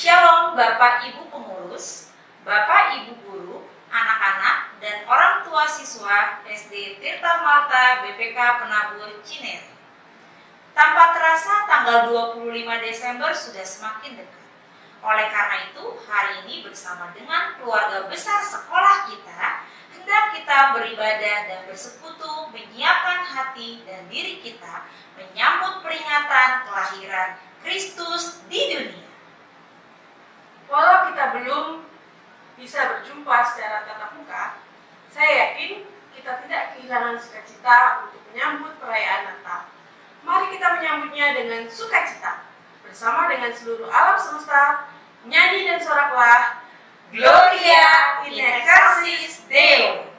Shalom Bapak Ibu pengurus, Bapak Ibu guru, anak-anak, dan orang tua siswa SD Tirta Marta BPK Penabur Cinere. Tanpa terasa tanggal 25 Desember sudah semakin dekat. Oleh karena itu, hari ini bersama dengan keluarga besar sekolah kita, hendak kita beribadah dan bersekutu menyiapkan hati dan diri kita menyambut peringatan kelahiran Kristus di dunia. Walau kita belum bisa berjumpa secara tatap muka, saya yakin kita tidak kehilangan sukacita untuk menyambut perayaan Natal. Mari kita menyambutnya dengan sukacita, bersama dengan seluruh alam semesta, nyanyi dan soraklah Gloria in excelsis Deo.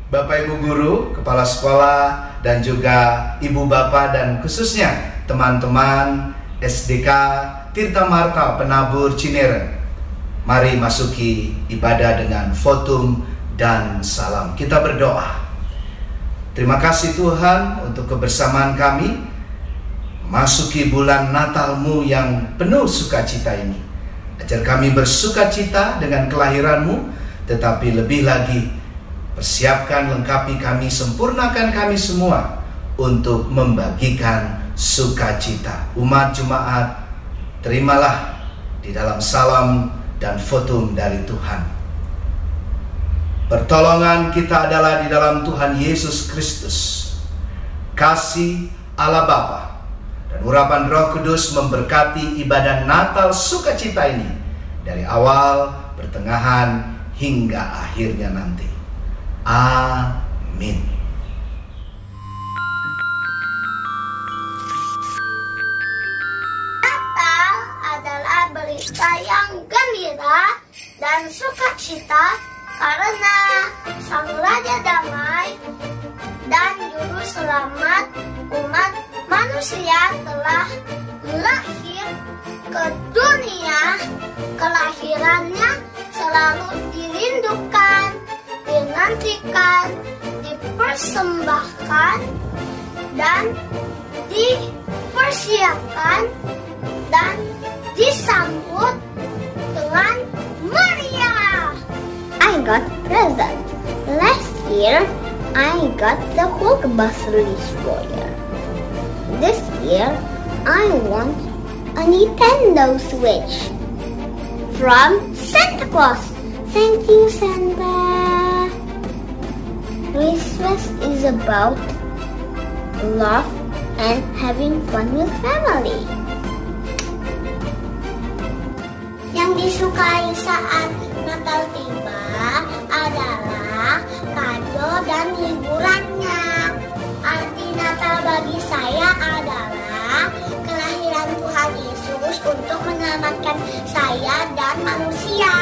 Bapak Ibu guru, kepala sekolah, dan juga ibu bapak dan khususnya teman-teman SDK Tirta Marta Penabur Cinere. Mari masuki ibadah dengan votum dan salam. Kita berdoa. Terima kasih Tuhan untuk kebersamaan kami masuki bulan Natal-Mu yang penuh sukacita ini. Ajar kami bersukacita dengan kelahiran-Mu, tetapi lebih lagi persiapkan, lengkapi kami, sempurnakan kami semua untuk membagikan sukacita. Umat jemaat, terimalah di dalam salam dan votum dari Tuhan. Pertolongan kita adalah di dalam Tuhan Yesus Kristus. Kasih Allah Bapa dan urapan Roh Kudus memberkati ibadah Natal sukacita ini dari awal, pertengahan, hingga akhirnya nanti. Amin. Natal adalah berita yang gembira dan sukacita Karena Sang Raja Damai dan Juru Selamat umat manusia telah lahir ke dunia. Kelahirannya selalu dirindukan, dinantikan, dipersembahkan, dan dipersiapkan dan disambut dengan meriah. I got present. Last year, I got the Hulk Buster Destroyer. This year, I want a Nintendo Switch from Santa Claus. Thank you, Santa. Christmas is about love and having fun with family. Yang disukai saat Natal tiba adalah kado dan liburannya. Arti Natal bagi saya adalah kelahiran Tuhan Yesus untuk menyelamatkan saya dan manusia.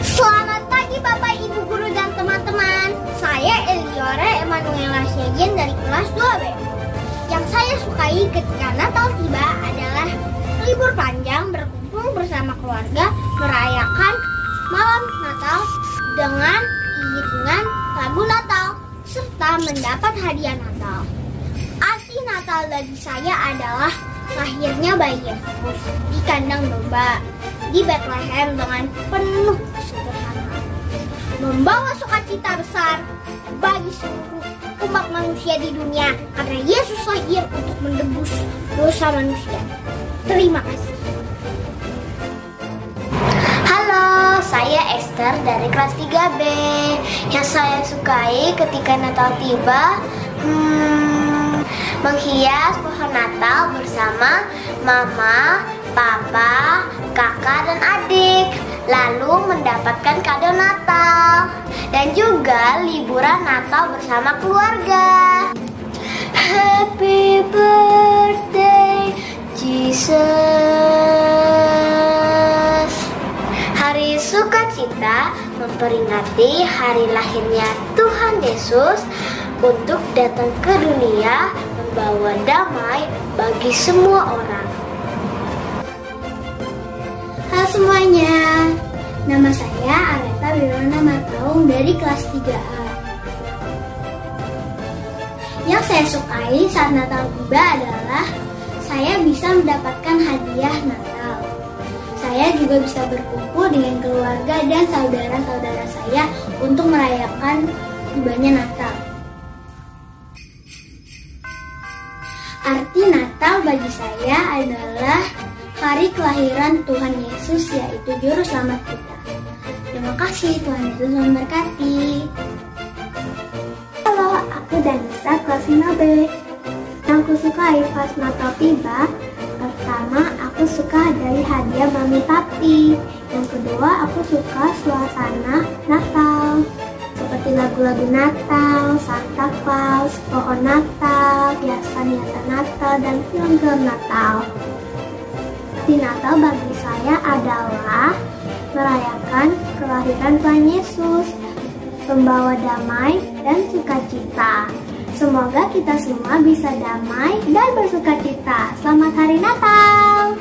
Selamat pagi Bapak, Ibu Guru, dan teman-teman. Saya Eliore Emanuela Syegin dari kelas 2B. Yang saya sukai ketika Natal tiba adalah libur panjang, berkumpul bersama keluarga, merayakan malam Natal dengan iringan lagu Natal, serta mendapat hadiah Natal. Arti Natal bagi saya adalah lahirnya bayi Yesus di kandang domba di Bethlehem dengan penuh kesederhanaan, membawa sukacita besar bagi seluruh umat manusia di dunia karena Yesus lahir untuk menebus dosa manusia. Terima kasih. Halo, saya Esther dari kelas 3B. Yang saya sukai ketika Natal tiba, menghias pohon Natal bersama mama, papa, kakak, dan adik. Lalu mendapatkan kado Natal. Dan juga liburan Natal bersama keluarga. Happy birthday, Jesus. Hari sukacita memperingati hari lahirnya Tuhan Yesus untuk datang ke dunia membawa damai bagi semua orang. Halo semuanya, nama saya Areta Wirona Mataung dari kelas 3A. Yang saya sukai saat Natal tiba adalah saya bisa mendapatkan hadiah Natal. Saya juga bisa berkumpul dengan keluarga dan saudara-saudara saya untuk merayakan tibanya Natal. Arti Natal bagi saya adalah hari kelahiran Tuhan Yesus, yaitu Juru Selamat kita. Terima kasih, Tuhan Yesus memberkati. Halo, aku Danisa, kelas 5B. Yang aku sukai pas Natal tiba, pertama aku suka dari hadiah mami papi. Yang kedua aku suka suasana Natal, seperti lagu-lagu Natal, Santa Claus, pohon Natal, hiasan-hiasan Natal, dan film-film Natal. Arti Natal bagi saya adalah merayakan kelahiran Tuhan Yesus, membawa damai dan sukacita. Semoga kita semua bisa damai dan bersukacita. Selamat Hari Natal!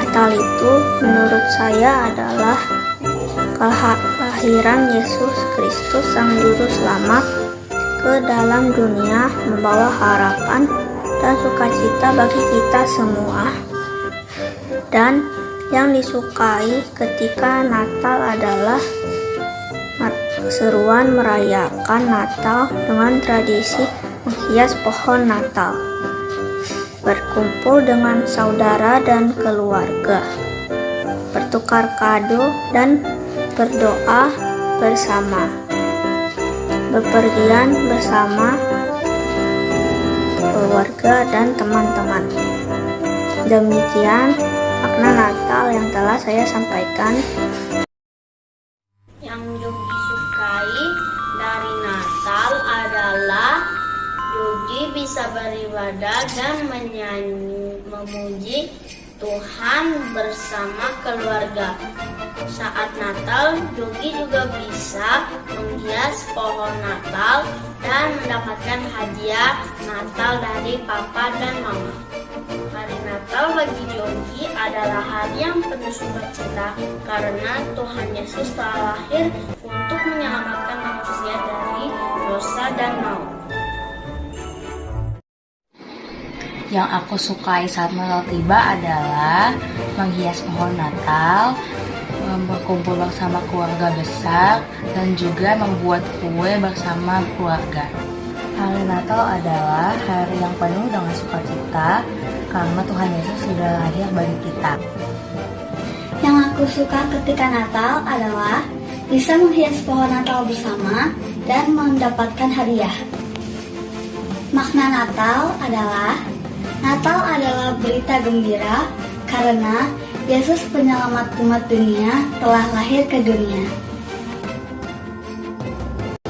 Natal itu menurut saya adalah kelahiran Yesus Kristus Sang Juru Selamat ke dalam dunia, membawa harapan dan sukacita bagi kita semua. Dan yang disukai ketika Natal adalah seruan merayakan Natal dengan tradisi menghias pohon Natal, berkumpul dengan saudara dan keluarga, bertukar kado dan berdoa bersama, bepergian bersama keluarga dan teman-teman. Demikian makna Natal yang telah saya sampaikan. Yang Yogi sukai dari Natal adalah Yogi bisa beribadah dan menyanyi, memuji Tuhan bersama keluarga. Saat Natal, Jogi juga bisa menghias pohon Natal dan mendapatkan hadiah Natal dari Papa dan Mama. Hari Natal bagi Jogi adalah hari yang penuh sukacita karena Tuhan Yesus telah lahir untuk menyelamatkan manusia dari dosa dan maut. Yang aku sukai saat Natal tiba adalah menghias pohon Natal, berkumpul bersama keluarga besar, dan juga membuat kue bersama keluarga. Hari Natal adalah hari yang penuh dengan sukacita karena Tuhan Yesus sudah lahir bagi kita. Yang aku suka ketika Natal adalah bisa menghias pohon Natal bersama dan mendapatkan hadiah. Makna Natal adalah berita gembira karena Yesus penyelamat umat dunia telah lahir ke dunia.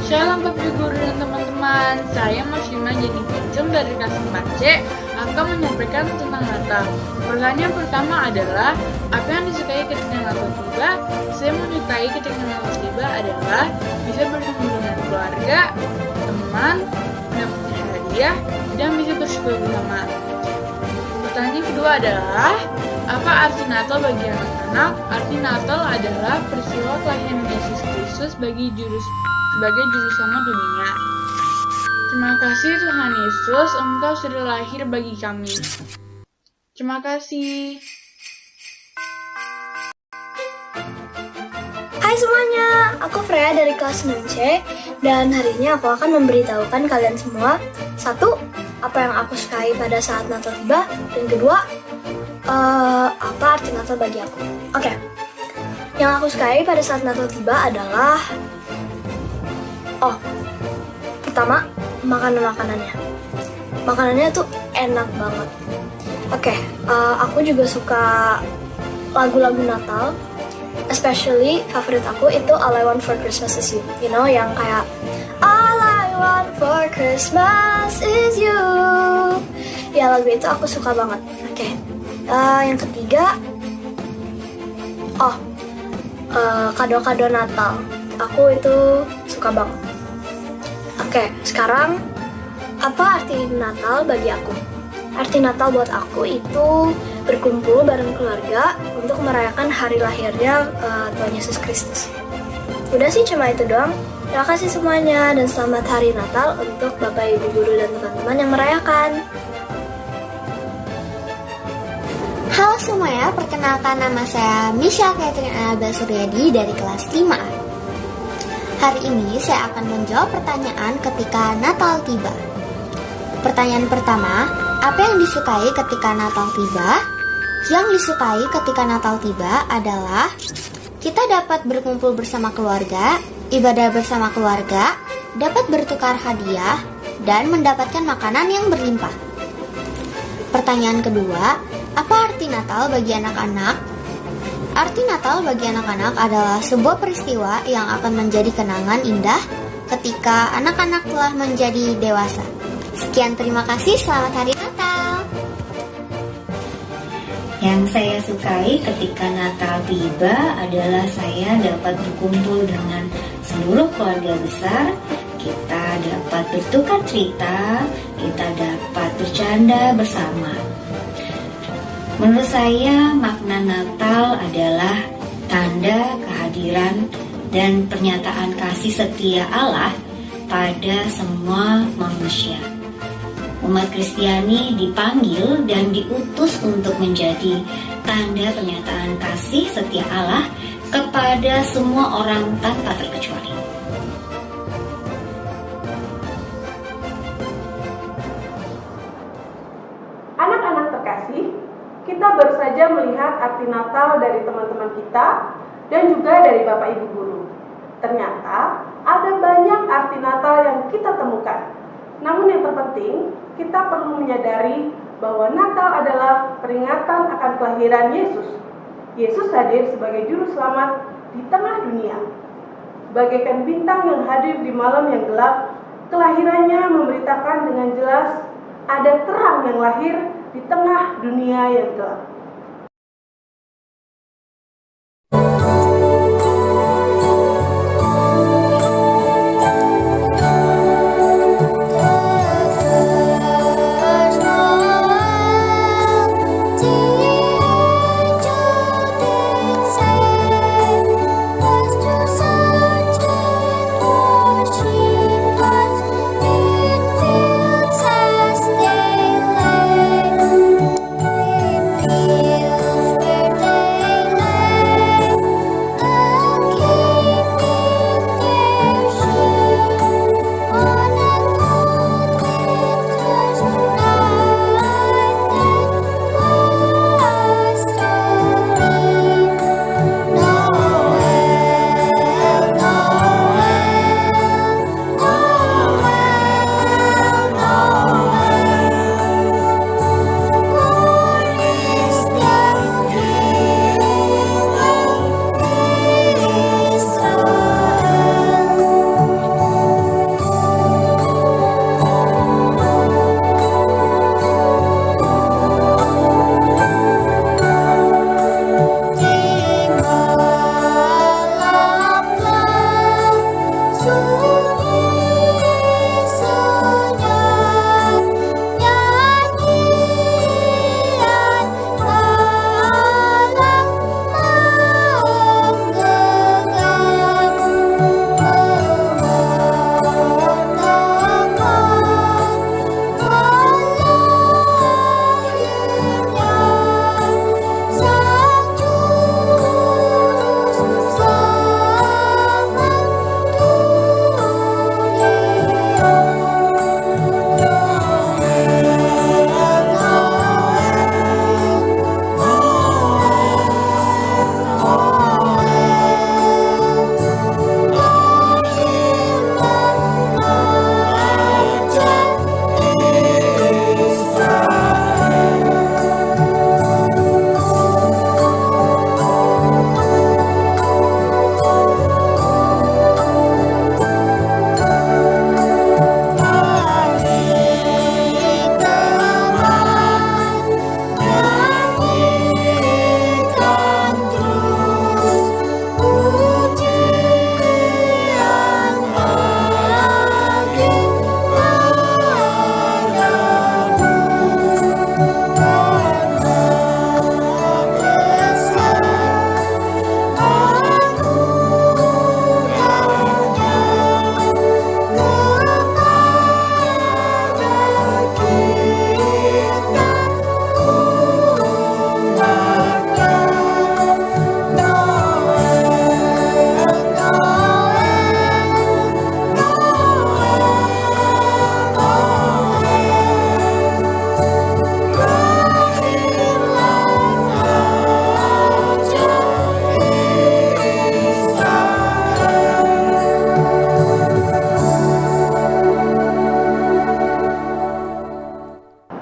Shalom Bapak Guru dan teman-teman, saya Masyima jadi Pincung dari kelas 4C akan menyampaikan tentang Natal. Pertanyaan pertama adalah, apa yang disukai ketika Natal tiba? Saya menyukai ketika Natal tiba adalah bisa bertemu dengan keluarga, teman, mendapatkan hadiah, dan bisa bersyukur bersama. Pertanyaan kedua adalah, apa arti Natal bagi anak-anak? Arti Natal adalah peristiwa kelahiran Yesus Kristus sebagai juru selamat dunia. Terima kasih Tuhan Yesus, Engkau sudah lahir bagi kami. Terima kasih. Hai semuanya, aku Freya dari kelas 6C dan hari ini aku akan memberitahukan kalian semua satu, apa yang aku sukai pada saat Natal tiba, dan kedua, apa arti Natal bagi aku. Oke, yang aku sukai pada saat Natal tiba adalah pertama, makanannya. Makanannya tuh enak banget. Oke, aku juga suka lagu-lagu Natal. Especially favorit aku itu All I Want for Christmas is You. You know, yang kayak All I want for Christmas is you. Ya, lagu itu aku suka banget. Oke, yang ketiga, kado-kado Natal. Aku itu suka banget. Oke, sekarang apa arti Natal bagi aku? Arti Natal buat aku itu berkumpul bareng keluarga untuk merayakan hari lahirnya Tuhan Yesus Kristus. Udah sih, cuma itu doang. Terima kasih semuanya dan selamat hari Natal untuk Bapak Ibu Guru dan teman-teman yang merayakan. Halo semuanya, perkenalkan nama saya Michelle Catherine Anabel Suryadi dari kelas 5A. Hari ini saya akan menjawab pertanyaan ketika Natal tiba. Pertanyaan pertama, apa yang disukai ketika Natal tiba? Yang disukai ketika Natal tiba adalah kita dapat berkumpul bersama keluarga, ibadah bersama keluarga, dapat bertukar hadiah, dan mendapatkan makanan yang berlimpah. Pertanyaan kedua, apa arti Natal bagi anak-anak? Arti Natal bagi anak-anak adalah sebuah peristiwa yang akan menjadi kenangan indah ketika anak-anak telah menjadi dewasa. Sekian, terima kasih, selamat hari Natal. Yang saya sukai ketika Natal tiba adalah saya dapat berkumpul dengan seluruh keluarga besar. Kita dapat bertukar cerita, kita dapat bercanda bersama. Menurut saya, makna Natal adalah tanda kehadiran dan pernyataan kasih setia Allah pada semua manusia. Umat Kristiani dipanggil dan diutus untuk menjadi tanda pernyataan kasih setia Allah kepada semua orang tanpa terkecuali. Anak-anak terkasih, kita baru saja melihat arti Natal dari teman-teman kita dan juga dari Bapak Ibu Guru. Ternyata ada banyak arti Natal yang kita temukan. Namun yang terpenting, kita perlu menyadari bahwa Natal adalah peringatan akan kelahiran Yesus. Yesus hadir sebagai juru selamat di tengah dunia. Bagaikan bintang yang hadir di malam yang gelap, kelahirannya memberitakan dengan jelas ada terang yang lahir di tengah dunia yang gelap.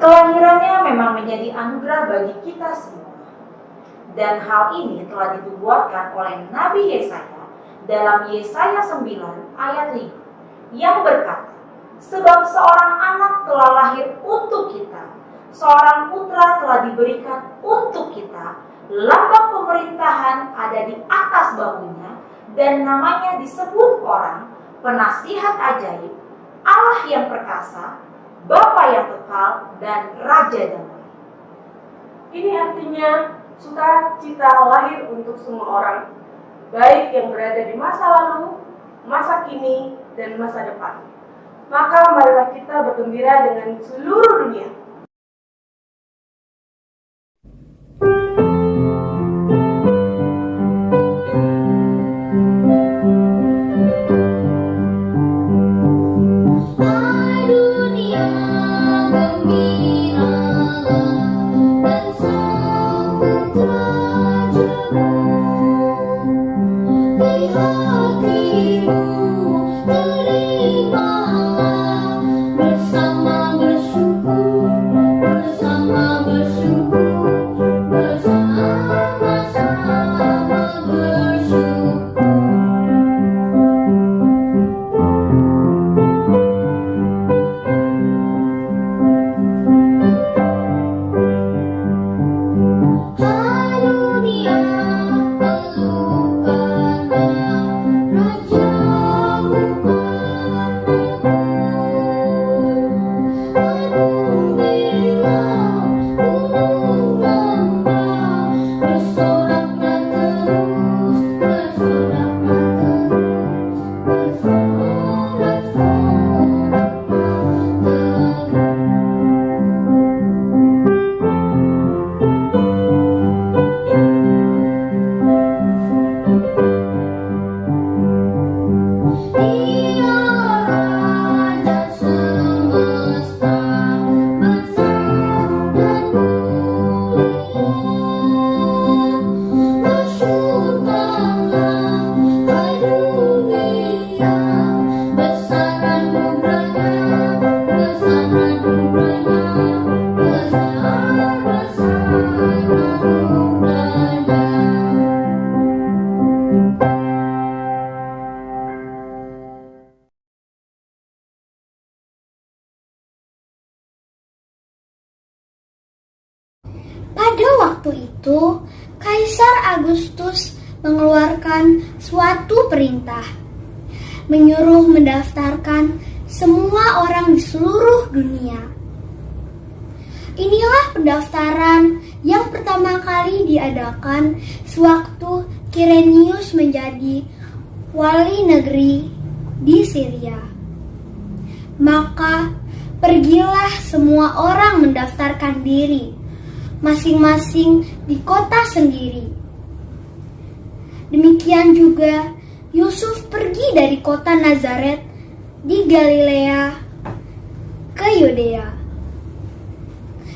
Kelahirannya memang menjadi anugerah bagi kita semua. Dan hal ini telah dinubuatkan oleh Nabi Yesaya dalam Yesaya 9 ayat 5 yang berkata, sebab seorang anak telah lahir untuk kita, seorang putra telah diberikan untuk kita, lambang pemerintahan ada di atas bahunya, dan namanya disebut orang penasihat ajaib, Allah yang perkasa, Bapa yang kekal, dan Raja damai. Ini artinya sukacita lahir untuk semua orang, baik yang berada di masa lalu, masa kini, dan masa depan. Maka marilah kita bergembira dengan seluruh dunia. Pada waktu itu, Kaisar Agustus mengeluarkan suatu perintah, menyuruh mendaftarkan semua orang di seluruh dunia. Inilah pendaftaran yang pertama kali diadakan sewaktu Kirenius menjadi wali negeri di Syria. Maka pergilah semua orang mendaftarkan diri, masing-masing di kota sendiri. Demikian juga Yusuf pergi dari kota Nazaret di Galilea ke Yudea,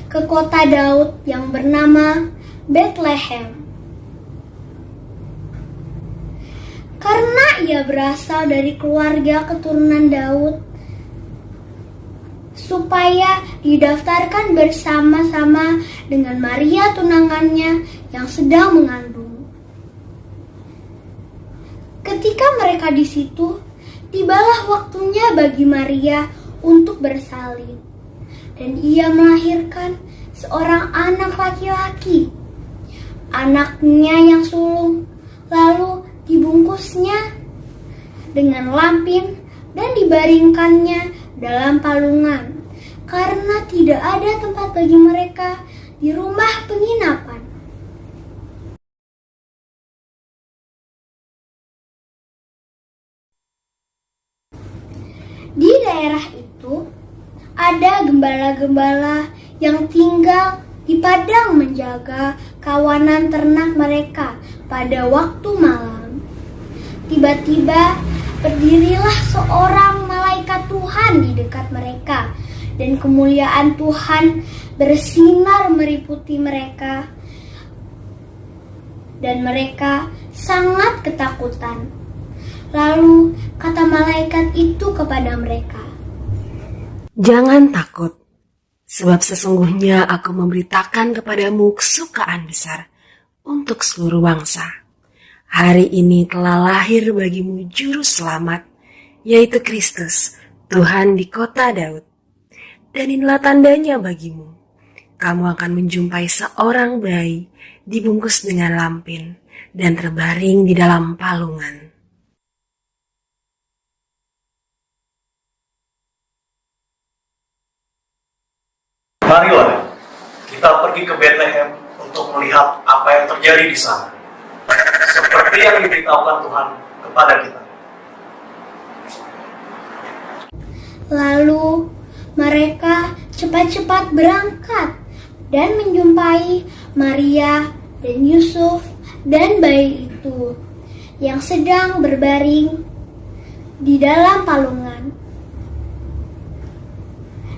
ke kota Daud yang bernama Bethlehem. Karena ia berasal dari keluarga keturunan Daud, supaya didaftarkan bersama-sama dengan Maria tunangannya yang sedang mengandung. Ketika mereka di situ, tibalah waktunya bagi Maria untuk bersalin, dan ia melahirkan seorang anak laki-laki, anaknya yang sulung, lalu dibungkusnya dengan lampin dan dibaringkannya dalam palungan, karena tidak ada tempat bagi mereka di rumah penginapan. Di daerah itu ada gembala-gembala yang tinggal di padang menjaga kawanan ternak mereka pada waktu malam. Tiba-tiba berdirilah seorang malaikat Tuhan di dekat mereka, dan kemuliaan Tuhan bersinar meliputi mereka, dan mereka sangat ketakutan. Lalu kata malaikat itu kepada mereka, "Jangan takut, Sebab sesungguhnya aku memberitakan kepadamu kesukaan besar untuk seluruh bangsa. Hari ini telah lahir bagimu juru selamat, yaitu Kristus, Tuhan di kota Daud. Dan inilah tandanya bagimu. Kamu akan menjumpai seorang bayi dibungkus dengan lampin dan terbaring di dalam palungan. Marilah kita pergi ke Bethlehem untuk melihat apa yang terjadi di sana, seperti yang diberitahukan Tuhan kepada kita. Lalu mereka cepat-cepat berangkat dan menjumpai Maria dan Yusuf dan bayi itu yang sedang berbaring di dalam palungan.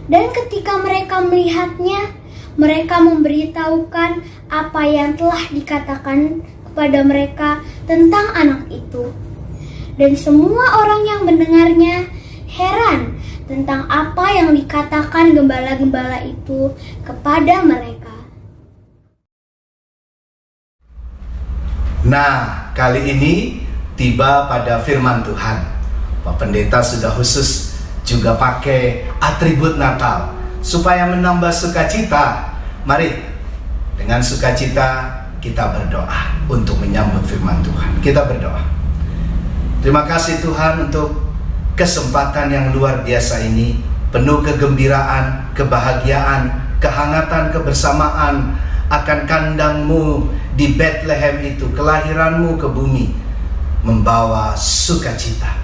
Dan ketika mereka melihatnya, mereka memberitahukan apa yang telah dikatakan kepada mereka tentang anak itu. Dan semua orang yang mendengarnya heran tentang apa yang dikatakan gembala-gembala itu kepada mereka. Nah, kali ini tiba pada firman Tuhan. Pak Pendeta sudah khusus juga pakai atribut Natal supaya menambah sukacita. Mari dengan sukacita kita berdoa untuk menyambut firman Tuhan. Kita berdoa. Terima kasih Tuhan untuk kesempatan yang luar biasa ini, penuh kegembiraan, kebahagiaan, kehangatan, kebersamaan akan kandang-Mu di Bethlehem itu, kelahiran-Mu ke bumi, membawa sukacita.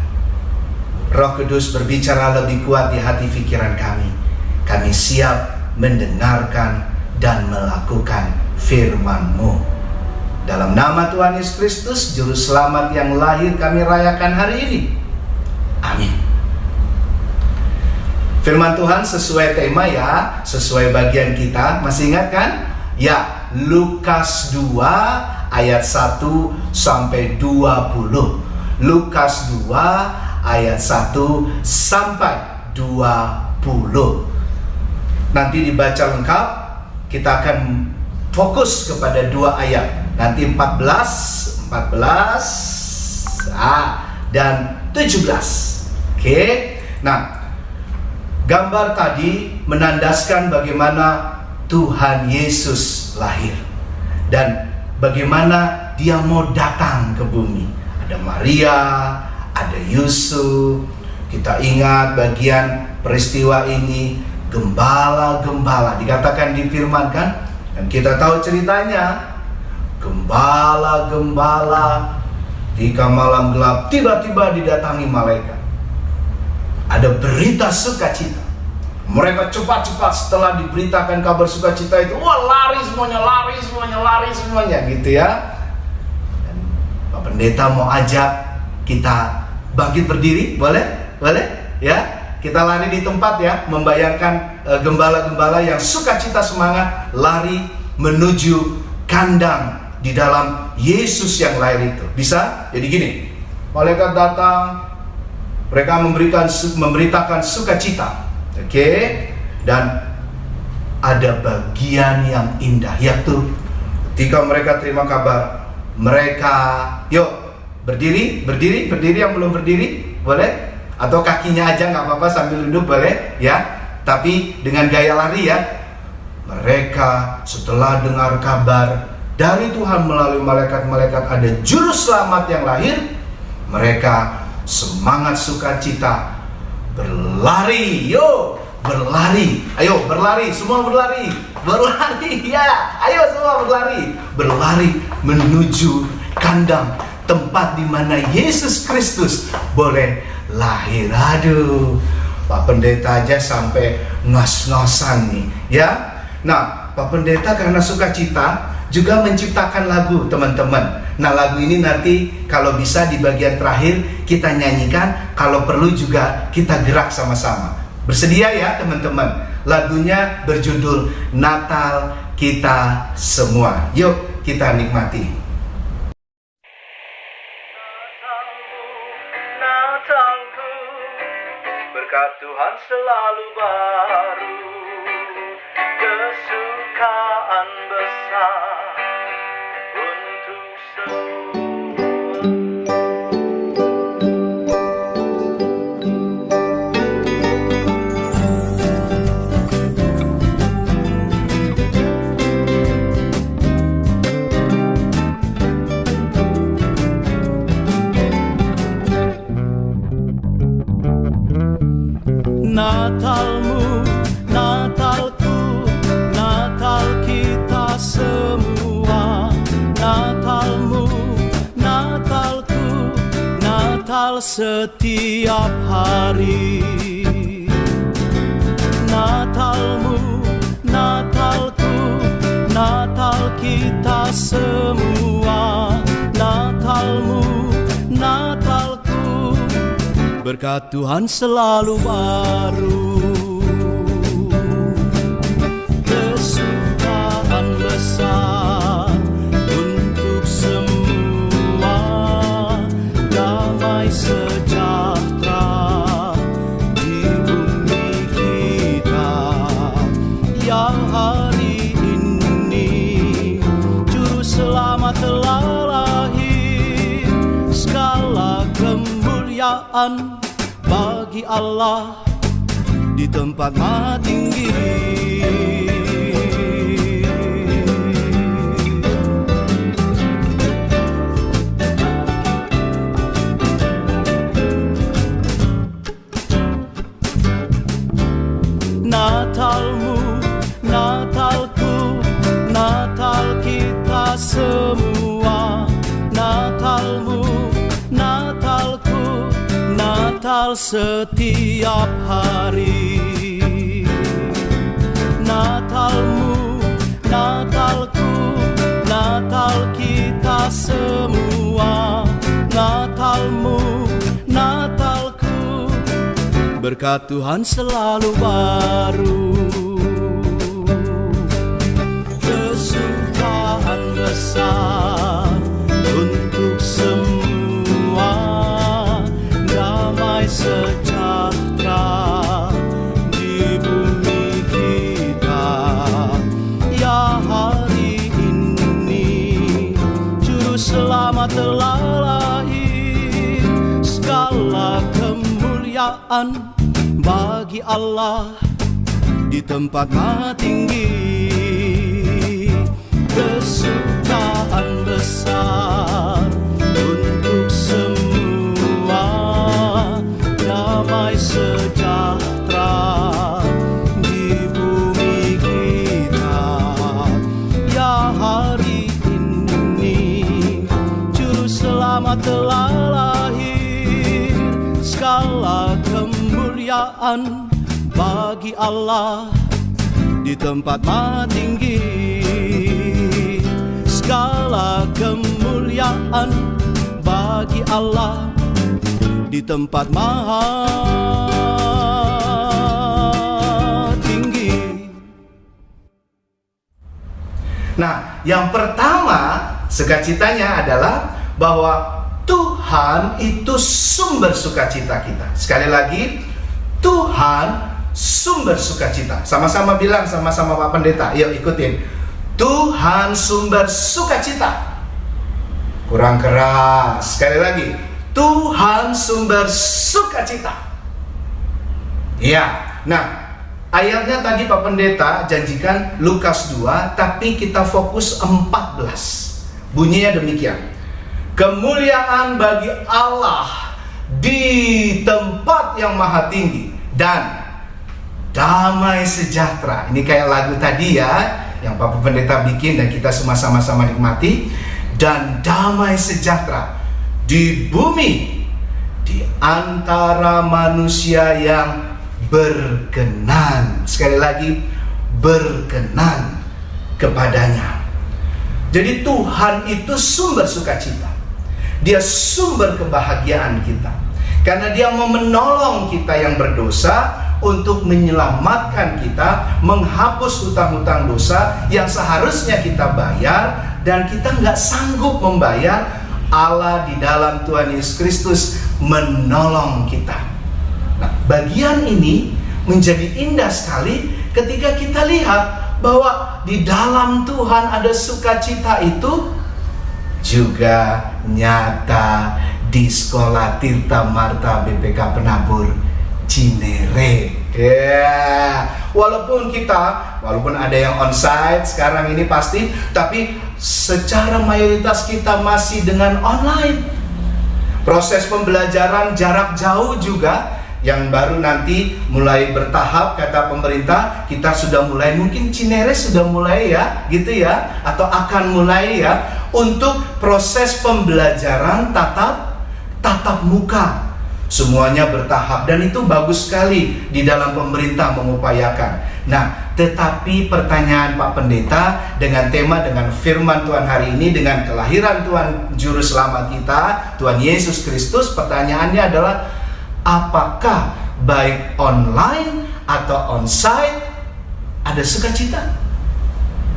Roh Kudus berbicara lebih kuat di hati pikiran kami. Kami siap mendengarkan dan melakukan firman-Mu. Dalam nama Tuhan Yesus Kristus, Juru Selamat yang lahir, kami rayakan hari ini. Amin. Firman Tuhan sesuai tema ya, sesuai bagian kita. Masih ingat kan? Ya, Lukas 2 ayat 1 sampai 20. Lukas 2 ayat 1 sampai 20. Nanti dibaca lengkap, kita akan fokus kepada 2 ayat. Nanti 14 dan 17. Oke. Nah, gambar tadi menandaskan bagaimana Tuhan Yesus lahir dan bagaimana Dia mau datang ke bumi. Ada Maria, ada Yusuf. Kita ingat bagian peristiwa ini, gembala-gembala dikatakan difirmankan, dan kita tahu ceritanya. Gembala-gembala ketika malam gelap tiba-tiba didatangi malaikat. Ada berita sukacita. Mereka cepat-cepat setelah diberitakan kabar sukacita itu, wah lari semuanya gitu ya. Dan Pak Pendeta mau ajak kita bangkit berdiri, boleh? Boleh? Ya, kita lari di tempat ya, membayangkan gembala-gembala yang sukacita semangat lari menuju kandang di dalam Yesus yang lahir itu. Bisa? Jadi gini, malaikat datang, mereka memberitakan sukacita. Oke? Dan ada bagian yang indah, yaitu ketika mereka terima kabar, mereka yuk berdiri yang belum berdiri boleh, atau kakinya aja nggak apa-apa sambil duduk boleh ya, tapi dengan gaya lari ya. Mereka setelah dengar kabar dari Tuhan melalui malaikat-malaikat ada juru selamat yang lahir, mereka semangat sukacita berlari, ayo berlari, semua berlari ya, ayo semua berlari menuju kandang tempat di mana Yesus Kristus boleh lahir. Aduh, Pak Pendeta aja sampai ngos-ngosan nih ya. Nah, Pak Pendeta karena sukacita juga menciptakan lagu, teman-teman. Nah, lagu ini nanti kalau bisa di bagian terakhir kita nyanyikan, kalau perlu juga kita gerak sama-sama. Bersedia ya, teman-teman? Lagunya berjudul Natal Kita Semua. Yuk, kita nikmati. Natalku, berkat Tuhan selalu baru. Tuhan besar untuk Natalmu, Natalku, Natal kita semua. Natalmu, Natalku, Natal setiap hari. Natalmu, Natalku, Natal kita semua. Natalmu, Natalku, berkat Tuhan selalu baru. Kesukaan besar untuk semua, damai sejahtera di bumi kita. Ya hari ini Juru Selamat telah lahir, segala kemuliaan bagi Allah di tempat maha tinggi. Natalmu, Natalku, Natal kita semua. Natalmu, Natalku, Natal setiap hari. Natalmu, Natalku, Natal kita semua. Natalmu, Natalku, berkat Tuhan selalu baru. Kesukaan besar untuk semua, damai sejahtera di bumi kita. Ya hari ini Juru Selamat telah lahir, segala kemuliaan bagi Allah di tempat maha tinggi. Kesukaan besar untuk semua, damai sejahtera di bumi kita. Ya hari ini Juru Selamat telah lahir, segala kemuliaan bagi Allah di tempat maha tinggi. Segala kemuliaan bagi Allah di tempat maha tinggi. Nah, yang pertama sukacitanya adalah bahwa Tuhan itu sumber sukacita kita. Sekali lagi, Tuhan sumber sukacita. Sama-sama bilang, sama-sama Pak Pendeta. Yuk ikutin. Tuhan sumber sukacita. Kurang keras. Sekali lagi. Tuhan sumber sukacita. Ya. Nah, ayatnya tadi Pak Pendeta janjikan Lukas 2, tapi kita fokus 14. Bunyinya demikian. Kemuliaan bagi Allah di tempat yang maha tinggi dan damai sejahtera. Ini kayak lagu tadi ya, yang Pak Pendeta bikin dan kita semua sama-sama nikmati. Dan damai sejahtera di bumi, di antara manusia yang berkenan. Sekali lagi, berkenan kepadanya. Jadi Tuhan itu sumber sukacita. Dia sumber kebahagiaan kita. Karena Dia mau menolong kita yang berdosa untuk menyelamatkan kita, menghapus hutang-hutang dosa yang seharusnya kita bayar dan kita nggak sanggup membayar. Allah di dalam Tuhan Yesus Kristus menolong kita. Nah, bagian ini menjadi indah sekali ketika kita lihat bahwa di dalam Tuhan ada sukacita itu juga nyata di sekolah Tirta Marta BPK Penabur Cinere. Ya, walaupun ada yang onsite sekarang ini pasti, tapi secara mayoritas kita masih dengan online. Proses pembelajaran jarak jauh juga yang baru nanti mulai bertahap, kata pemerintah. Kita sudah mulai, mungkin Cinere sudah mulai ya, gitu ya, atau akan mulai ya, untuk proses pembelajaran tatap muka. Semuanya bertahap dan itu bagus sekali di dalam pemerintah mengupayakan. Nah, tetapi pertanyaan Pak Pendeta dengan tema, dengan firman Tuhan hari ini, dengan kelahiran Tuhan Juru Selamat kita, Tuhan Yesus Kristus, pertanyaannya adalah apakah baik online atau onsite ada sukacita?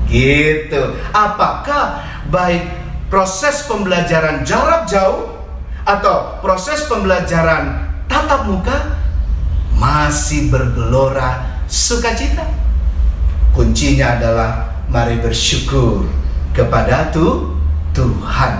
Gitu. Apakah baik proses pembelajaran jarak jauh atau proses pembelajaran tatap muka masih bergelora sukacita? Kuncinya adalah mari bersyukur kepada Tuhan.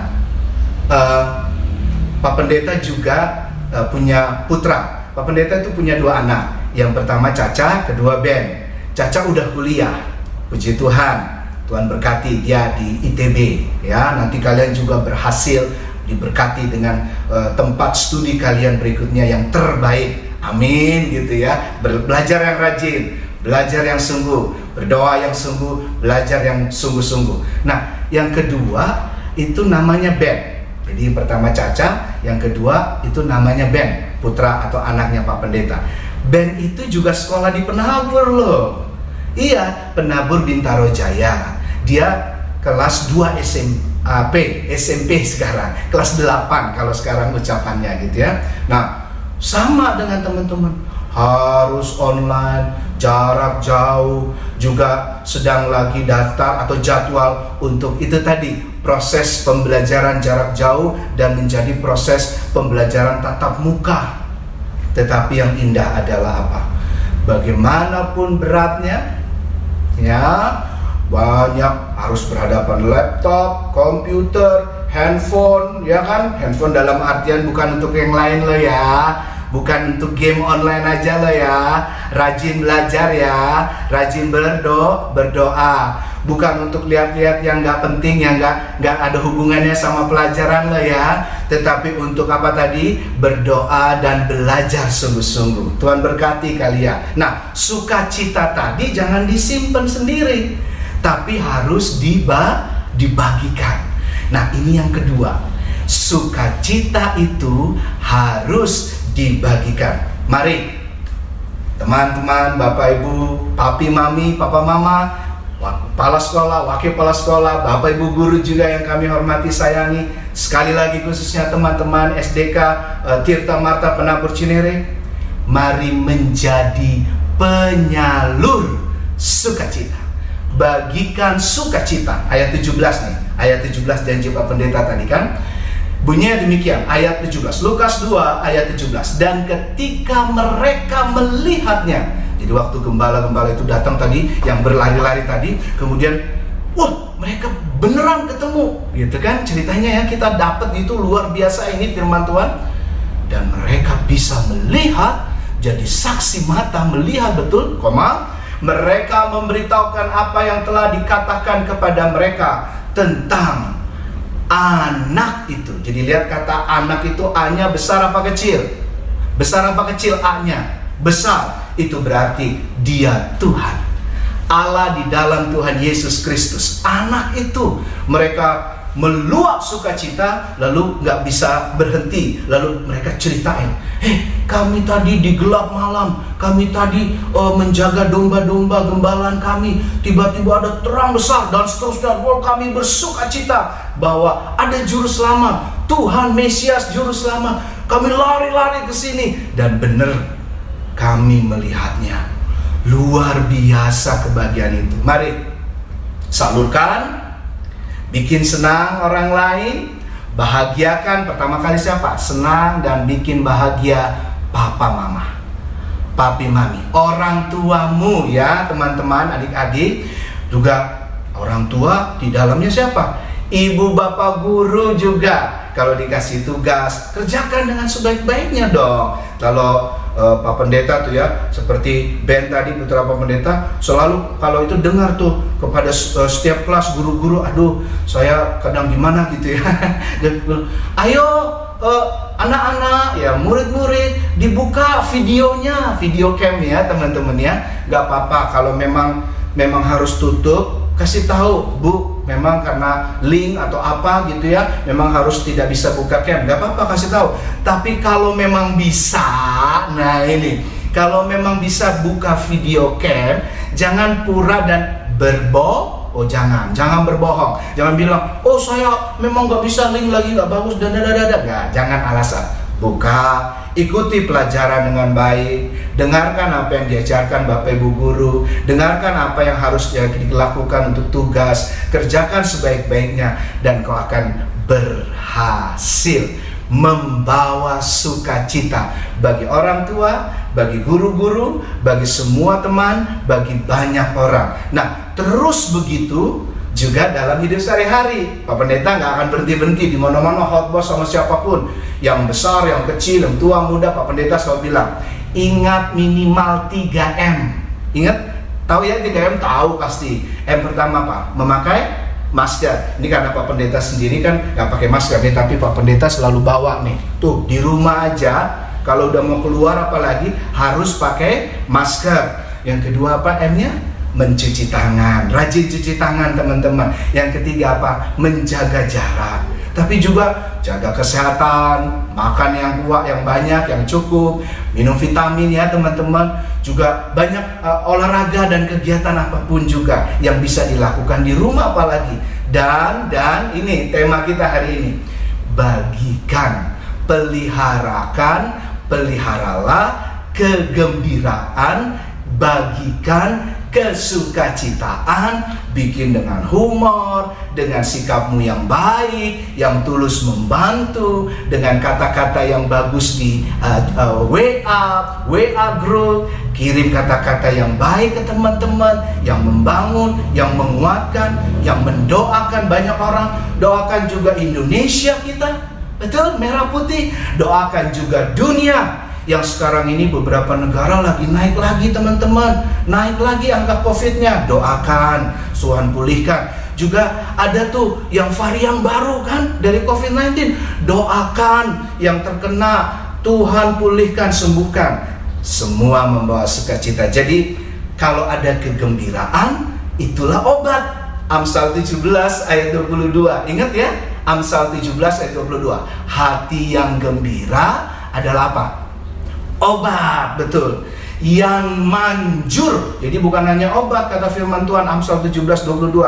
Pak Pendeta juga punya putra. Pak Pendeta itu punya 2 anak. Yang pertama Caca, kedua Ben. Caca udah kuliah, puji Tuhan. Tuhan berkati dia di ITB ya. Nanti kalian juga berhasil diberkati dengan tempat studi kalian berikutnya yang terbaik. Amin gitu ya. Belajar yang rajin, belajar yang sungguh, berdoa yang sungguh, belajar yang sungguh-sungguh. Nah, yang kedua itu namanya Ben. Jadi yang pertama Caca, yang kedua itu namanya Ben, putra atau anaknya Pak Pendeta. Ben itu juga sekolah di Penabur loh. Iya, Penabur Bintaro Jaya. Dia kelas 2 SMP sekarang, kelas 8 kalau sekarang ucapannya gitu ya. Nah, sama dengan teman-teman, harus online, jarak jauh, juga sedang lagi daftar atau jadwal untuk itu tadi, proses pembelajaran jarak jauh dan menjadi proses pembelajaran tatap muka. Tetapi yang indah adalah apa? Bagaimanapun beratnya, ya, banyak harus berhadapan laptop, komputer, handphone, ya kan? Handphone dalam artian bukan untuk yang lain loh ya, bukan untuk game online aja loh ya. Rajin belajar ya, rajin berdoa, bukan untuk lihat-lihat yang nggak penting, yang nggak ada hubungannya sama pelajaran loh ya. Tetapi untuk apa tadi? Berdoa dan belajar sungguh-sungguh. Tuhan berkati kalian. Nah, sukacita tadi jangan disimpan sendiri, tapi harus dibagikan. Nah, ini yang kedua. Sukacita itu harus dibagikan. Mari teman-teman, Bapak Ibu, papi mami, papa mama, kepala sekolah, wakil kepala sekolah, Bapak Ibu guru juga yang kami hormati sayangi, sekali lagi khususnya teman-teman SDK Tirta Marta Penabur Cinere, mari menjadi penyalur sukacita. Bagikan sukacita. Ayat 17 nih. Ayat 17 janji Pak Pendeta tadi kan. Bunyinya demikian, ayat 17. Lukas 2 ayat 17. Dan ketika mereka melihatnya. Jadi waktu gembala-gembala itu datang tadi, yang berlari-lari tadi, kemudian wah, mereka beneran ketemu. Gitu kan ceritanya ya, kita dapat itu luar biasa ini firman Tuhan. Dan mereka bisa melihat, jadi saksi mata melihat betul, mereka memberitahukan apa yang telah dikatakan kepada mereka tentang anak itu. Jadi lihat kata anak itu, A-nya besar apa kecil? Besar apa kecil A-nya? Besar. Itu berarti dia Tuhan. Allah di dalam Tuhan Yesus Kristus. Anak itu. Mereka meluap sukacita, lalu nggak bisa berhenti. Lalu mereka ceritain, kami tadi di gelap malam, kami tadi menjaga domba-domba gembalaan kami, tiba-tiba ada terang besar dan seterusnya. Kami bersukacita bahwa ada juru selamat, Tuhan Mesias juru selamat. Kami lari-lari ke sini dan benar kami melihatnya. Luar biasa kebahagiaan itu. Mari salurkan, bikin senang orang lain, bahagiakan pertama kali siapa? Senang dan bikin bahagia papa mama, papi mami, orang tuamu ya teman-teman, adik-adik. Juga orang tua di dalamnya siapa? Ibu bapak guru juga. Kalau dikasih tugas, kerjakan dengan sebaik-baiknya dong. Kalau Pak Pendeta tuh ya, seperti Ben tadi, putra Pak Pendeta, selalu kalau itu dengar tuh kepada setiap kelas guru-guru, aduh saya kadang gimana gitu ya. Dan ayo anak-anak ya, murid-murid, dibuka videonya, video cam ya teman-teman ya. Gak apa-apa kalau memang harus tutup, kasih tahu, Bu, memang karena link atau apa gitu ya, memang harus tidak bisa buka cam, gak apa-apa, kasih tahu. Tapi kalau memang bisa, nah ini, kalau memang bisa buka video cam, jangan pura dan oh jangan berbohong, jangan bilang, oh saya memang gak bisa, link lagi gak bagus, nggak, jangan alasan. Buka, ikuti pelajaran dengan baik, dengarkan apa yang diajarkan Bapak Ibu Guru, dengarkan apa yang harus dilakukan untuk tugas, kerjakan sebaik-baiknya, dan kau akan berhasil membawa sukacita bagi orang tua, bagi guru-guru, bagi semua teman, bagi banyak orang. Nah, terus begitu juga dalam hidup sehari-hari. Pak Pendeta nggak akan berhenti-berhenti di mana-mana khotbah sama siapapun, yang besar, yang kecil, yang tua, muda. Pak Pendeta selalu bilang, ingat minimal 3M. Ingat, tahu ya 3M? Tahu pasti. M pertama apa? Memakai masker. Ini karena Pak Pendeta sendiri kan nggak pakai masker nih, tapi Pak Pendeta selalu bawa nih. Tuh di rumah aja, kalau udah mau keluar apalagi harus pakai masker. Yang kedua apa M-nya? Mencuci tangan, rajin cuci tangan teman-teman. Yang ketiga apa? Menjaga jarak. Tapi juga jaga kesehatan, makan yang kuat, yang banyak, yang cukup, minum vitamin ya teman-teman. Juga banyak olahraga dan kegiatan apapun juga yang bisa dilakukan di rumah apalagi. Dan ini tema kita hari ini, bagikan, peliharalah kegembiraan, bagikan kesukacitaan, bikin dengan humor, dengan sikapmu yang baik, yang tulus membantu, dengan kata-kata yang bagus di WA group, kirim kata-kata yang baik ke teman-teman, yang membangun, yang menguatkan, yang mendoakan banyak orang. Doakan juga Indonesia kita, betul, merah putih. Doakan juga dunia, yang sekarang ini beberapa negara lagi naik lagi teman-teman, naik lagi angka COVID-nya. Doakan, Tuhan pulihkan. Juga ada tuh yang varian baru kan dari COVID-19. Doakan yang terkena, Tuhan pulihkan, sembuhkan. Semua membawa sukacita. Jadi kalau ada kegembiraan, itulah obat. Amsal 17 ayat 22. Ingat ya, Amsal 17 ayat 22. Hati yang gembira adalah apa? Obat, betul. Yang manjur, jadi bukan hanya obat, kata firman Tuhan Amsal 17:22.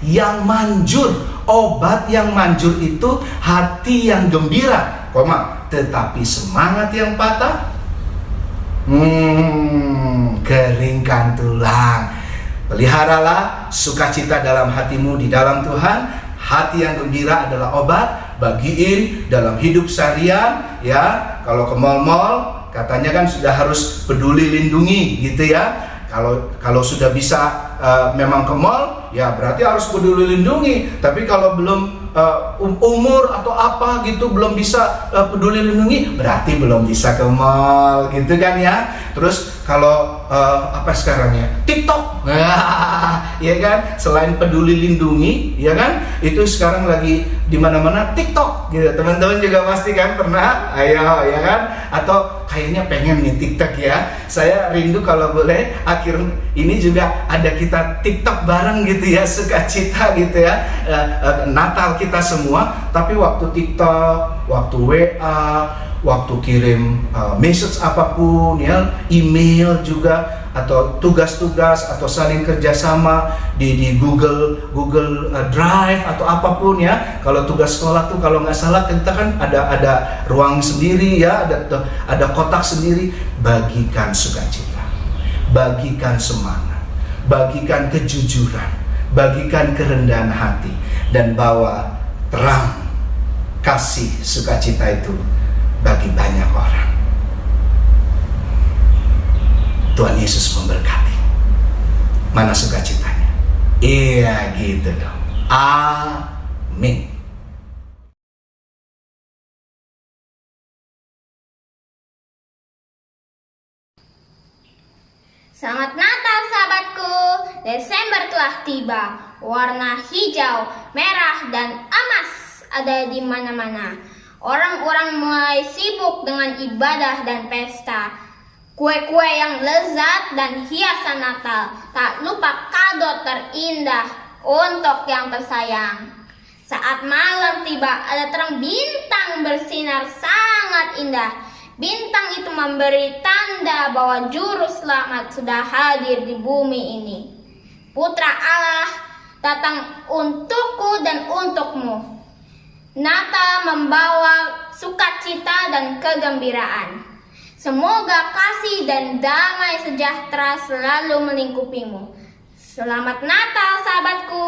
Yang manjur, obat yang manjur itu hati yang gembira, tetapi semangat yang patah, keringkan tulang. Peliharalah sukacita dalam hatimu di dalam Tuhan. Hati yang gembira adalah obat. Bagiin dalam hidup seharian ya. Kalau ke mall-mall, katanya kan sudah harus peduli lindungi gitu ya. Kalau sudah bisa memang ke mall, ya berarti harus peduli lindungi. Tapi kalau belum umur atau apa gitu, belum bisa peduli lindungi, berarti belum bisa ke mall gitu kan ya. Terus kalau apa sekarang ya, TikTok, ya kan, selain peduli lindungi, ya kan, itu sekarang lagi di mana-mana TikTok gitu. Teman-teman juga pasti kan pernah, ayo ya kan, atau kayaknya pengen nih TikTok ya. Saya rindu kalau boleh akhir ini juga ada kita TikTok bareng gitu ya, sukacita gitu ya, Natal kita semua. Tapi waktu TikTok, waktu WA, waktu kirim message apapun ya, email juga, atau tugas-tugas atau saling kerjasama di Google Drive atau apapun ya. Kalau tugas sekolah tuh kalau nggak salah kita kan ada ruang sendiri ya, ada kotak sendiri. Bagikan sukacita, bagikan semangat, bagikan kejujuran, bagikan kerendahan hati, dan bawa terang kasih sukacita itu bagi banyak orang. Tuhan Yesus memberkati. Mana sukacitanya? Iya gitu dong. Amin. Selamat Natal sahabatku. Desember telah tiba. Warna hijau, merah, dan emas ada di mana-mana. Orang-orang mulai sibuk dengan ibadah dan pesta. Kue-kue yang lezat dan hiasan Natal. Tak lupa kado terindah untuk yang tersayang. Saat malam tiba, ada terang bintang bersinar sangat indah. Bintang itu memberi tanda bahwa juru selamat sudah hadir di bumi ini. Putra Allah datang untukku dan untukmu. Natal membawa sukacita dan kegembiraan. Semoga kasih dan damai sejahtera selalu melingkupimu. Selamat Natal sahabatku.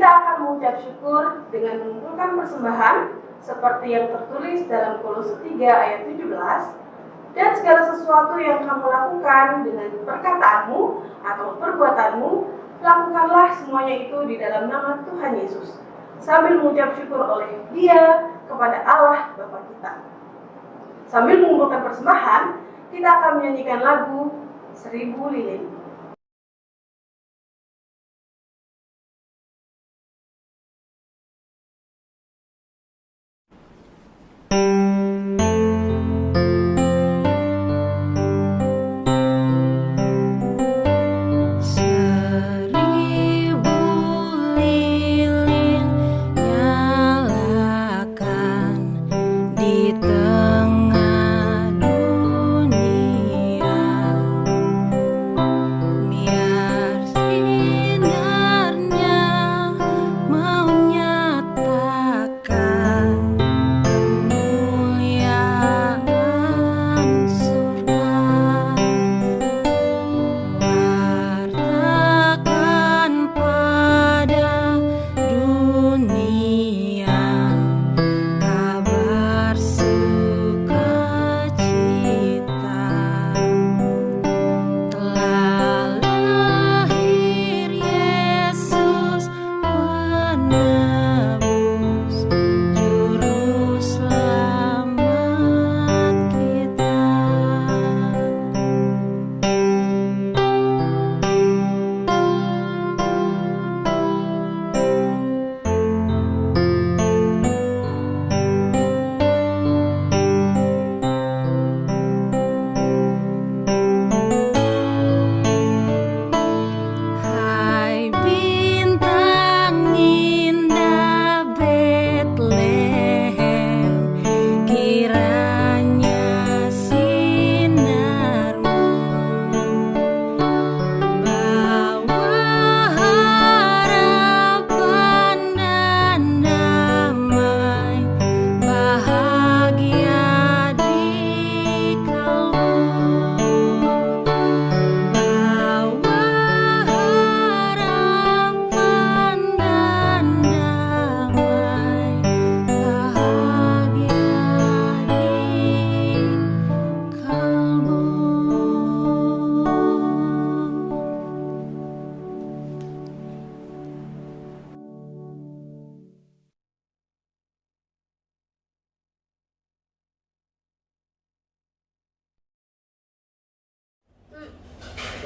kita akan mengucap syukur dengan mengumpulkan persembahan seperti yang tertulis dalam Kolose 3 ayat 17, dan segala sesuatu yang kamu lakukan dengan perkataanmu atau perbuatanmu, lakukanlah semuanya itu di dalam nama Tuhan Yesus, sambil mengucap syukur oleh Dia kepada Allah Bapa kita. Sambil mengumpulkan persembahan, kita akan menyanyikan lagu 1000 Lilin.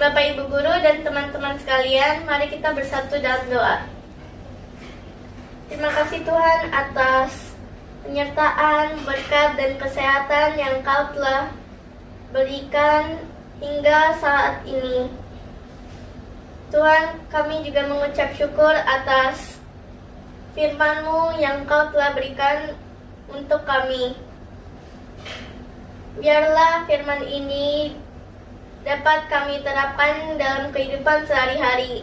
Bapak Ibu Guru dan teman-teman sekalian, mari kita bersatu dalam doa. Terima kasih Tuhan atas penyertaan, berkat, dan kesehatan yang Kau telah berikan hingga saat ini. Tuhan, kami juga mengucap syukur atas firman-Mu yang Kau telah berikan untuk kami. Biarlah firman ini dapat kami terapkan dalam kehidupan sehari-hari.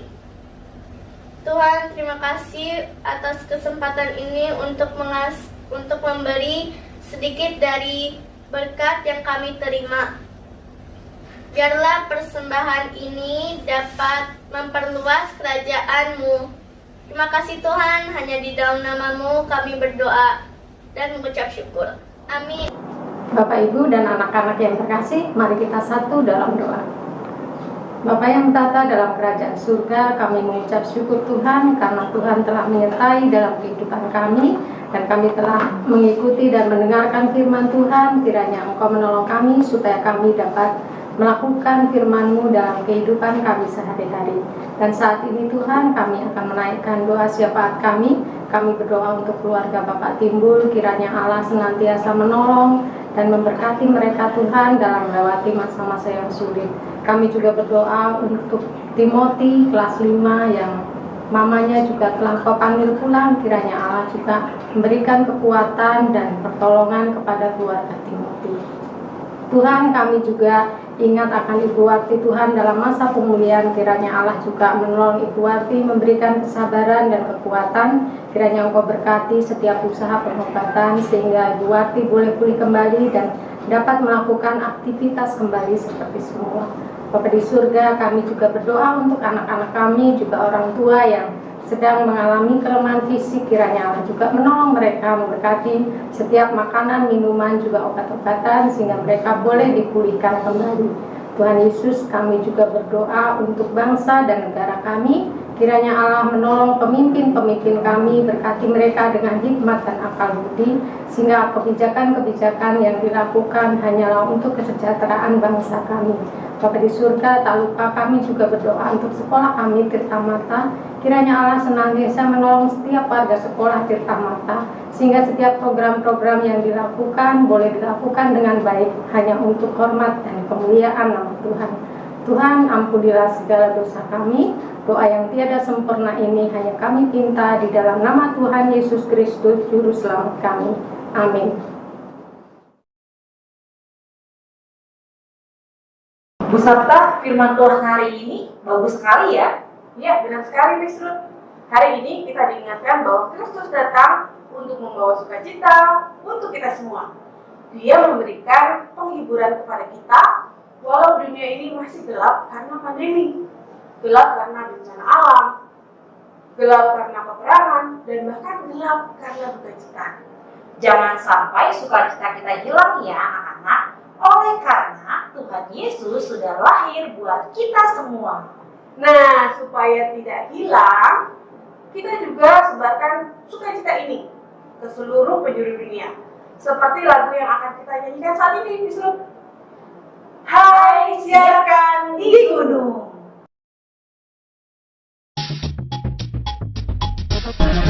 Tuhan, terima kasih atas kesempatan ini untuk memberi sedikit dari berkat yang kami terima. Biarlah persembahan ini dapat memperluas kerajaan-Mu. Terima kasih Tuhan, hanya di dalam nama-Mu kami berdoa dan mengucap syukur. Amin. Bapak, Ibu, dan anak-anak yang terkasih, mari kita satu dalam doa. Bapa yang tata dalam kerajaan surga, kami mengucap syukur Tuhan karena Tuhan telah menyertai dalam kehidupan kami dan kami telah mengikuti dan mendengarkan firman Tuhan. Kiranya Engkau menolong kami supaya kami dapat melakukan firman-Mu dalam kehidupan kami sehari-hari. Dan saat ini Tuhan, kami akan menaikkan doa syafaat kami. Kami berdoa untuk keluarga Bapak Timbul, kiranya Allah senantiasa menolong dan memberkati mereka Tuhan dalam melewati masa-masa yang sulit. Kami juga berdoa untuk Timothy kelas 5 yang mamanya juga telah Kau panggil pulang. Kiranya Allah juga memberikan kekuatan dan pertolongan kepada keluarga Timothy. Tuhan, kami juga ingat akan Ibu Warti Tuhan dalam masa pemulihan. Kiranya Allah juga menolong Ibu Warti, memberikan kesabaran dan kekuatan. Kiranya Engkau berkati setiap usaha pengobatan sehingga Ibu Warti boleh pulih kembali dan dapat melakukan aktivitas kembali seperti semua. Bapa di surga, kami juga berdoa untuk anak-anak kami, juga orang tua yang sedang mengalami kelemahan fisik. Kiranya Allah juga menolong mereka, memberkati setiap makanan, minuman, juga obat-obatan sehingga mereka boleh dipulihkan kembali. Tuhan Yesus, kami juga berdoa untuk bangsa dan negara kami. Kiranya Allah menolong pemimpin-pemimpin kami, berkati mereka dengan hikmat dan akal budi, sehingga kebijakan-kebijakan yang dilakukan hanyalah untuk kesejahteraan bangsa kami. Bapa di surga, tak lupa kami juga berdoa untuk sekolah kami Tirta Mata. Kiranya Allah senantiasa menolong setiap warga sekolah Tirta Mata, sehingga setiap program-program yang dilakukan boleh dilakukan dengan baik, hanya untuk hormat dan kemuliaan nama Tuhan. Tuhan, ampunilah segala dosa kami. Doa yang tiada sempurna ini hanya kami pinta di dalam nama Tuhan Yesus Kristus, Juru Selamat kami. Amin. Bu Sabta, firman Tuhan hari ini bagus sekali ya. Ya, benar sekali Miss Ruth. Hari ini kita diingatkan bahwa Kristus datang untuk membawa sukacita untuk kita semua. Dia memberikan penghiburan kepada kita, walau dunia ini masih gelap karena pandemi, gelap karena bencana alam, gelap karena peperangan, dan bahkan gelap karena duka cita. Jangan sampai sukacita kita hilang ya anak-anak, oleh karena Tuhan Yesus sudah lahir buat kita semua. Nah, supaya tidak hilang, kita juga sebarkan sukacita ini ke seluruh penjuru dunia. Seperti lagu yang akan kita nyanyikan saat ini, Miss Ruth. Hai, siarkan di gunung. Terpancar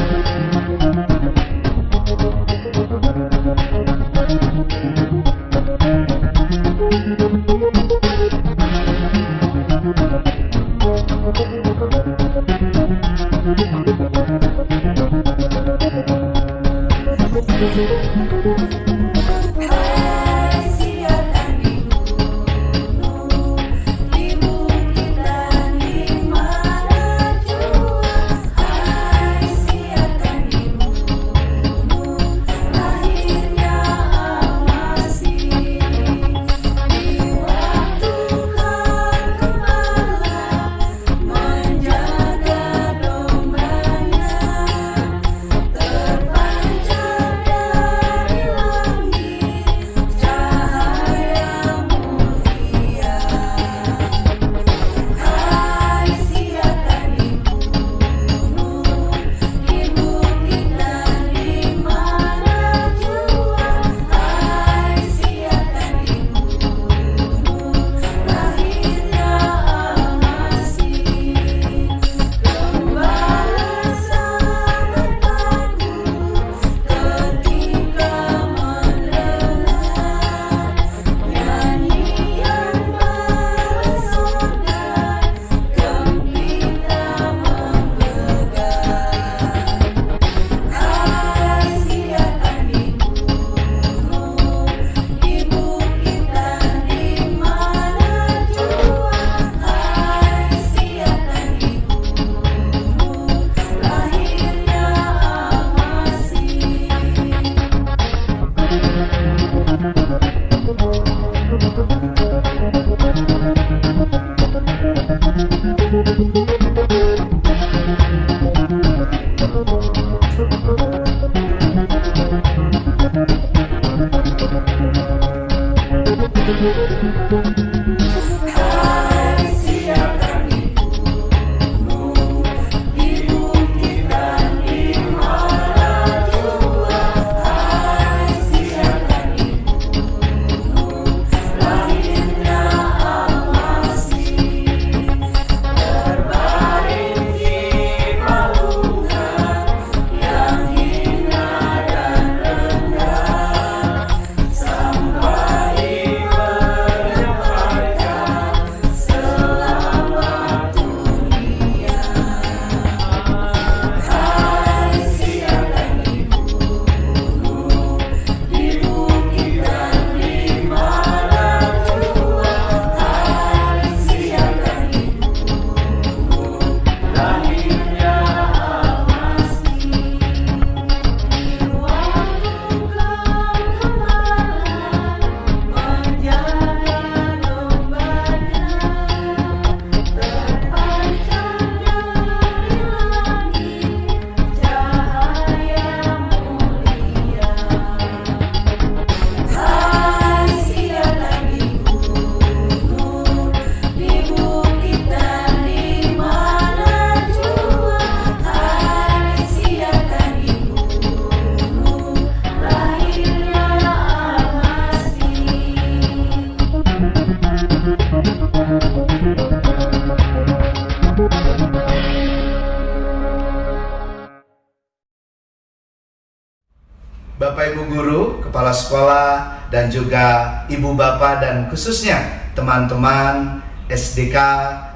Bapak Ibu Guru, Kepala Sekolah, dan juga Ibu Bapak dan khususnya teman-teman SDK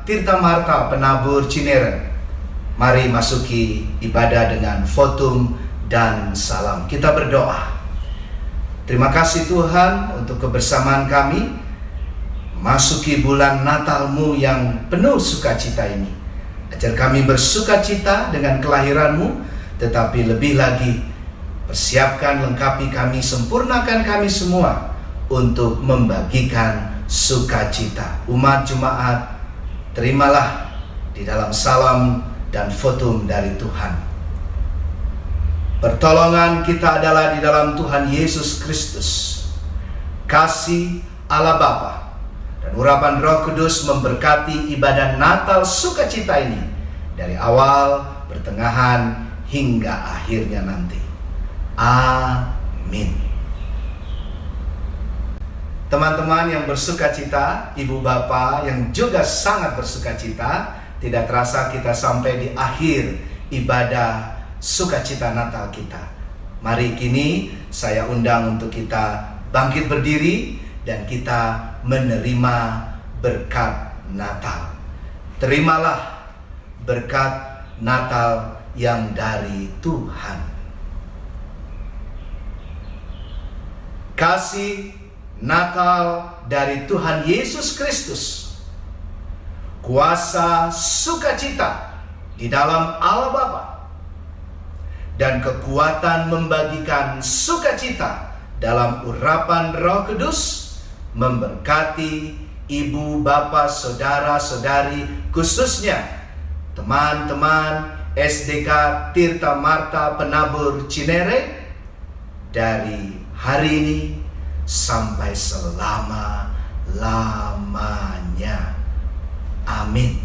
Tirta Marta Penabur Cinere. Mari masuki ibadah dengan votum dan salam. Kita berdoa. Terima kasih Tuhan untuk kebersamaan kami masuki bulan Natal-Mu yang penuh sukacita ini. Ajar kami bersukacita dengan kelahiran-Mu, tetapi lebih lagi persiapkan, lengkapi kami, sempurnakan kami semua untuk membagikan sukacita. Umat Jemaat, terimalah di dalam salam dan votum dari Tuhan. Pertolongan kita adalah di dalam Tuhan Yesus Kristus. Kasih Allah Bapa dan urapan Roh Kudus memberkati ibadah Natal sukacita ini dari awal, pertengahan, hingga akhirnya nanti. Amin. Teman-teman yang bersukacita, Ibu Bapak yang juga sangat bersukacita, tidak terasa kita sampai di akhir ibadah sukacita Natal kita. Mari kini saya undang untuk kita bangkit berdiri dan kita menerima berkat Natal. Terimalah berkat Natal yang dari Tuhan. Kasih Natal dari Tuhan Yesus Kristus, kuasa sukacita di dalam Allah Bapa, dan kekuatan membagikan sukacita dalam urapan Roh Kudus memberkati ibu, bapak, saudara-saudari, khususnya teman-teman SDK Tirta Marta Penabur Cinere dari hari ini sampai selama-lamanya. Amin.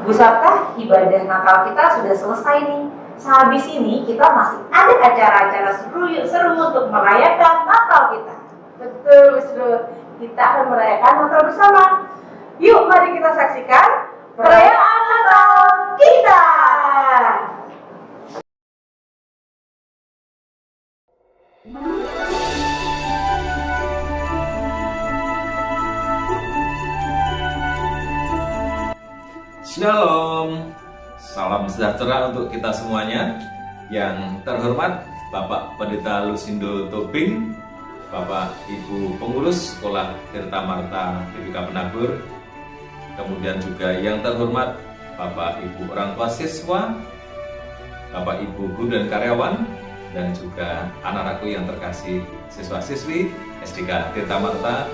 Bu Sabta, ibadah Natal kita sudah selesai nih. Sehabis ini kita masih ada acara-acara seru untuk merayakan Natal kita. Betul, Wisnu. Kita akan merayakan Natal bersama. Yuk, mari kita saksikan perayaan Natal kita. Shalom, salam sejahtera untuk kita semuanya. Yang terhormat Bapak Pendeta Lusindo Tobing, Bapak Ibu Pengurus Sekolah Tirta Marta BPK Penabur, kemudian juga yang terhormat Bapak Ibu orang tua siswa, Bapak Ibu guru dan karyawan, dan juga anak-anakku yang terkasih siswa-siswi SDK Tirta Marta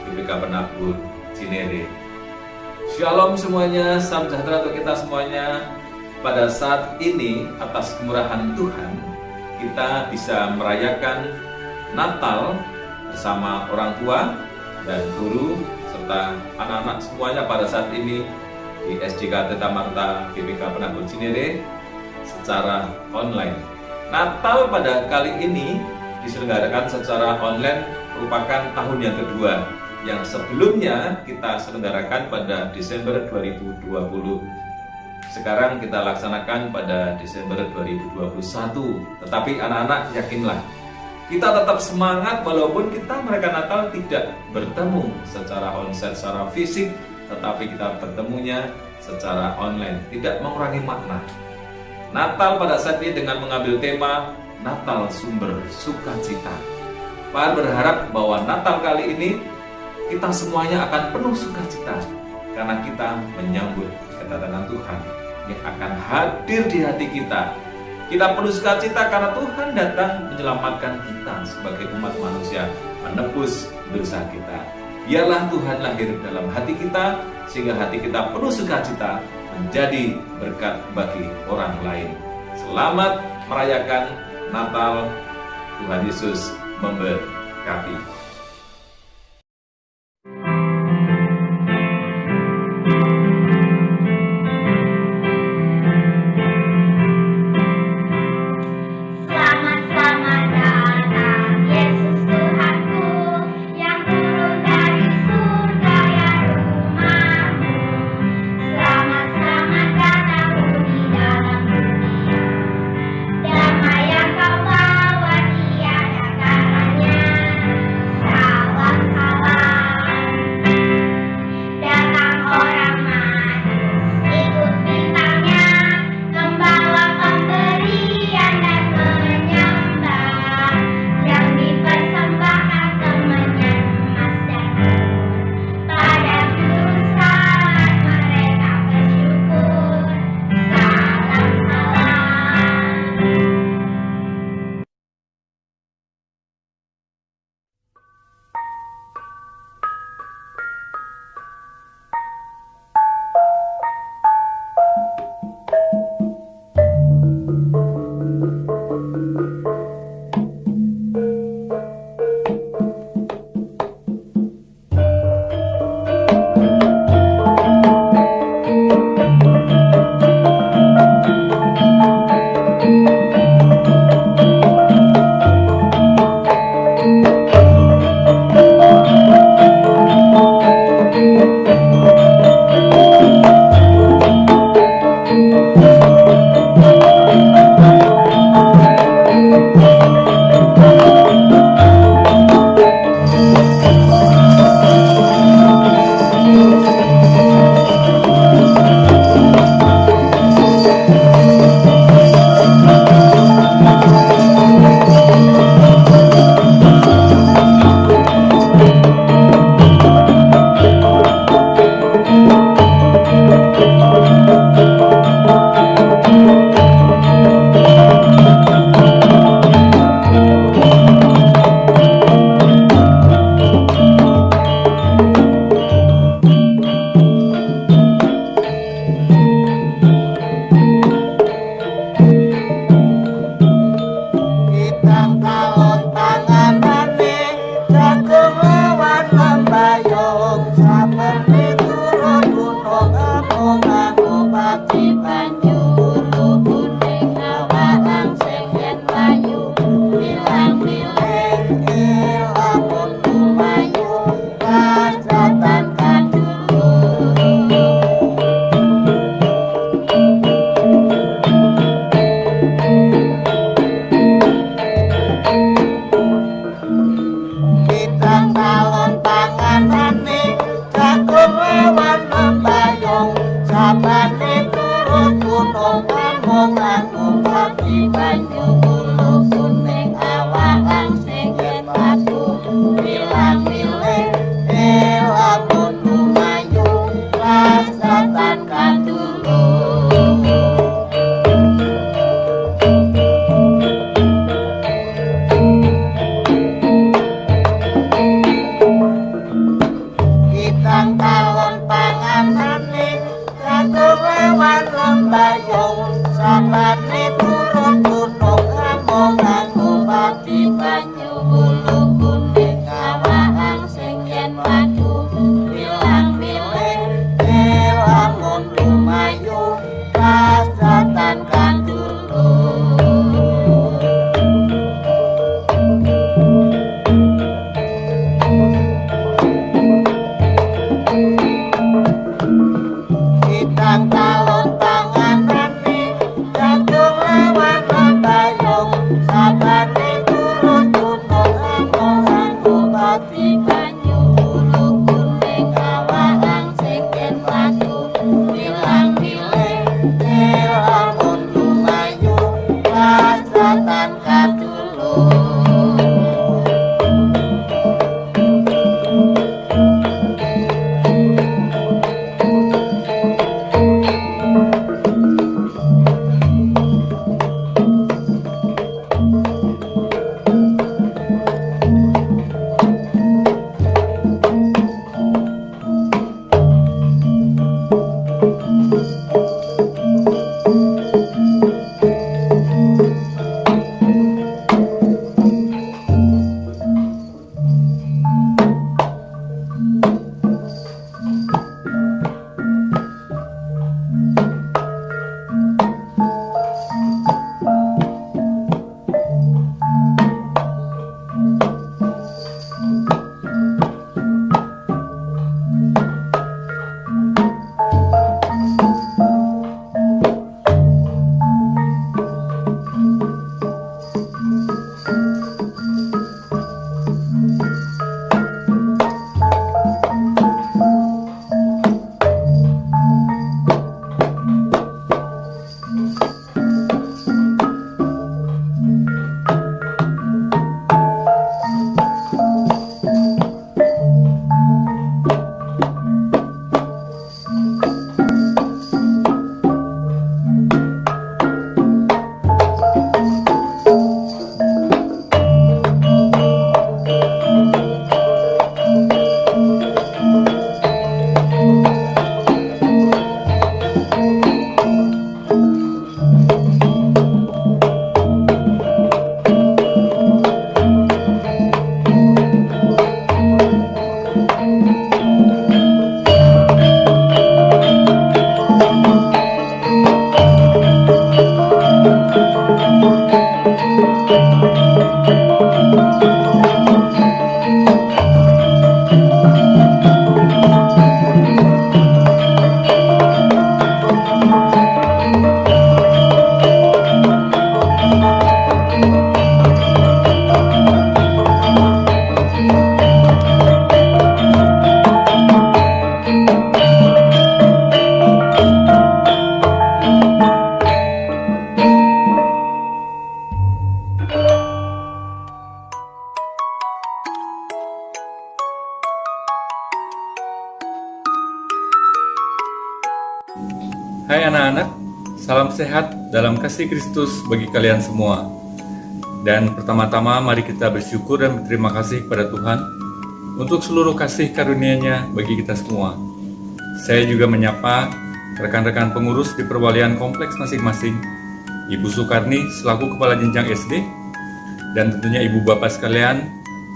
BPK Penabur Cinere. Shalom semuanya, salam sejahtera untuk kita semuanya. Pada saat ini, atas kemurahan Tuhan, kita bisa merayakan Natal bersama orang tua dan guru serta anak-anak semuanya pada saat ini di SDK Tirta Marta BPK Penabur Cinere secara online. Natal pada kali ini diselenggarakan secara online merupakan tahun yang kedua, yang sebelumnya kita selenggarakan pada Desember 2020. sekarang kita laksanakan pada Desember 2021. Tetapi anak-anak yakinlah, kita tetap semangat walaupun kita merayakan Natal tidak bertemu secara onsite, secara fisik, tetapi kita bertemunya secara online, tidak mengurangi makna. Natal pada saat ini dengan mengambil tema Natal Sumber Sukacita. Pak berharap bahwa Natal kali ini kita semuanya akan penuh sukacita karena kita menyambut kedatangan Tuhan yang akan hadir di hati kita. Kita penuh sukacita karena Tuhan datang menyelamatkan kita sebagai umat manusia, menebus dosa kita. Biarlah Tuhan lahir dalam hati kita sehingga hati kita penuh sukacita menjadi berkat bagi orang lain. Selamat merayakan Natal. Tuhan Yesus memberkati. Kita talon tangan Hai anak-anak, salam sehat dalam kasih Kristus bagi kalian semua. Dan pertama-tama mari kita bersyukur dan berterima kasih kepada Tuhan untuk seluruh kasih karunia-Nya bagi kita semua. Saya juga menyapa rekan-rekan pengurus di perwalian kompleks masing-masing, Ibu Sukarni selaku Kepala Jenjang SD, dan tentunya Ibu Bapak sekalian,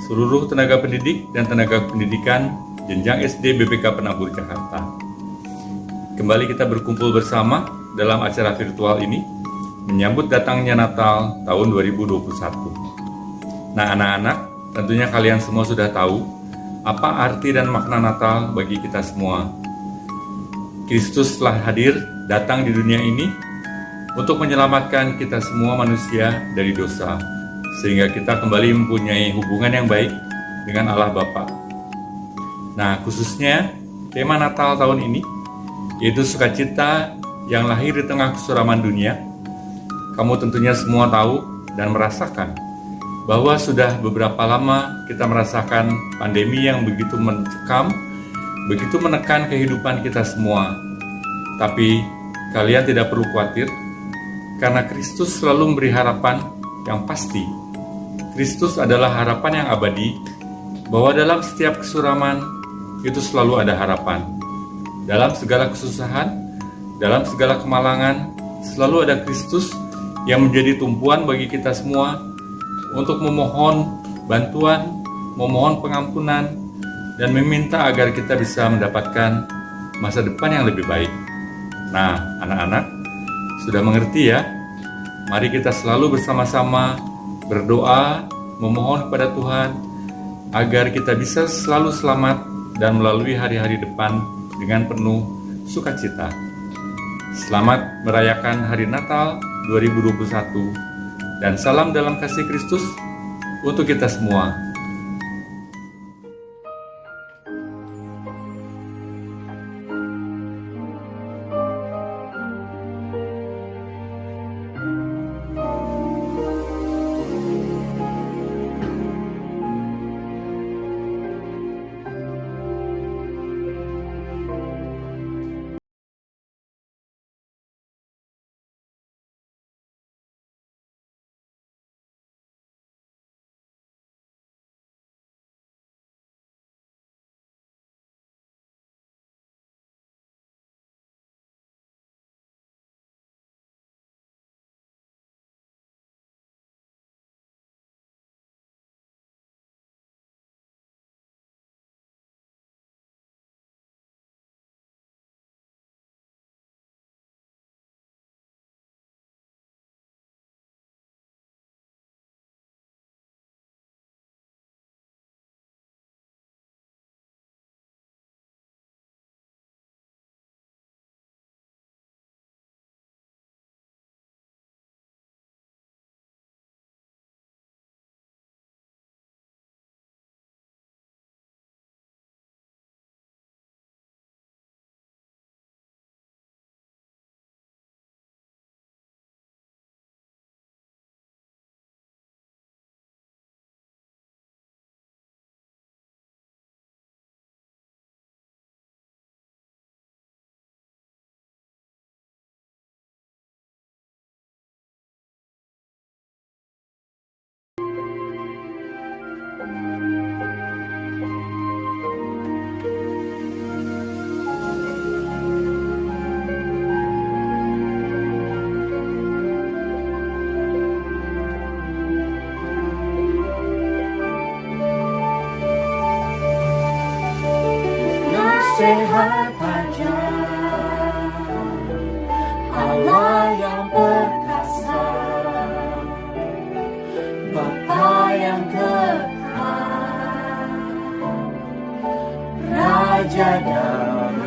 seluruh tenaga pendidik dan tenaga pendidikan Jenjang SD BPK Penabur Jakarta. Kembali kita berkumpul bersama dalam acara virtual ini, menyambut datangnya Natal tahun 2021. Nah anak-anak, tentunya kalian semua sudah tahu apa arti dan makna Natal bagi kita semua. Kristus telah hadir datang di dunia ini untuk menyelamatkan kita semua manusia dari dosa, sehingga kita kembali mempunyai hubungan yang baik dengan Allah Bapa. Nah khususnya tema Natal tahun ini yaitu sukacita yang lahir di tengah kesuraman dunia. Kamu tentunya semua tahu dan merasakan bahwa sudah beberapa lama kita merasakan pandemi yang begitu mencekam, begitu menekan kehidupan kita semua. Tapi kalian tidak perlu khawatir, karena Kristus selalu memberi harapan yang pasti. Kristus adalah harapan yang abadi, bahwa dalam setiap kesuraman itu selalu ada harapan. Dalam segala kesusahan, dalam segala kemalangan, selalu ada Kristus yang menjadi tumpuan bagi kita semua untuk memohon bantuan, memohon pengampunan, dan meminta agar kita bisa mendapatkan masa depan yang lebih baik. Nah, anak-anak, sudah mengerti ya? Mari kita selalu bersama-sama berdoa, memohon kepada Tuhan, agar kita bisa selalu selamat dan melalui hari-hari depan dengan penuh sukacita. Selamat merayakan Hari Natal 2021 dan salam dalam kasih Kristus untuk kita semua. Sehat aja, Allah yang perkasa, Bapa yang kekal, Raja damai,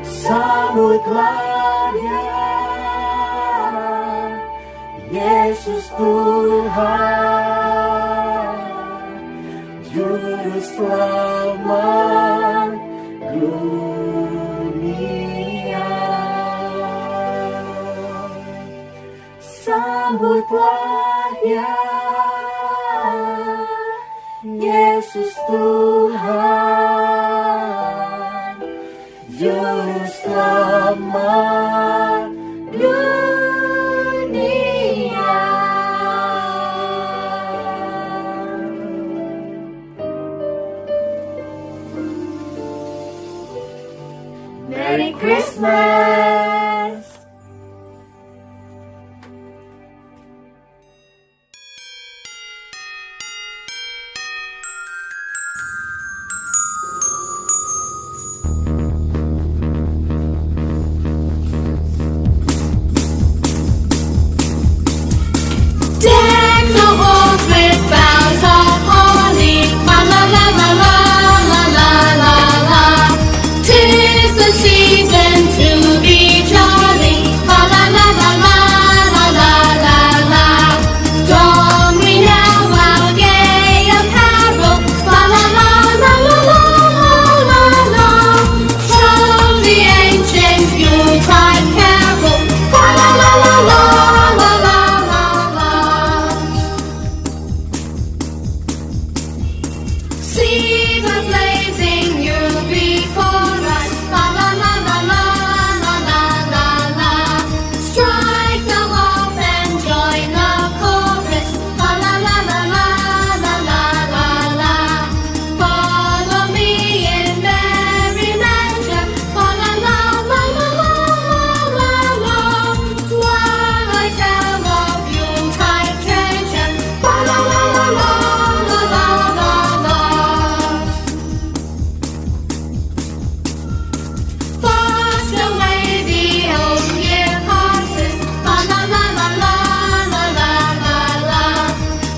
sambutlah Dia, Yesus Tuhan, Juru Selamat dunia. Sambutlah Dia, Yesus Tuhan, Juru Selamat dunia. Merry Christmas. Deck the halls with boughs of holly, la la la la la la la la la. 'Tis the season to be jolly, la la la la la la la la la. Don we now our gay apparel, la la la la la la la la. Show the ancient Yuletide carol, la la la la la la la. See the blazing Yule before us, la la la la la la la la la. Strike the harp and join the chorus, la la la la la la la la la. Follow me in merry measure, la la la la la la la la. While I tell of Yuletide treasure, la la la la la la la la la. Fast away the old year passes, la la la la la la la la la.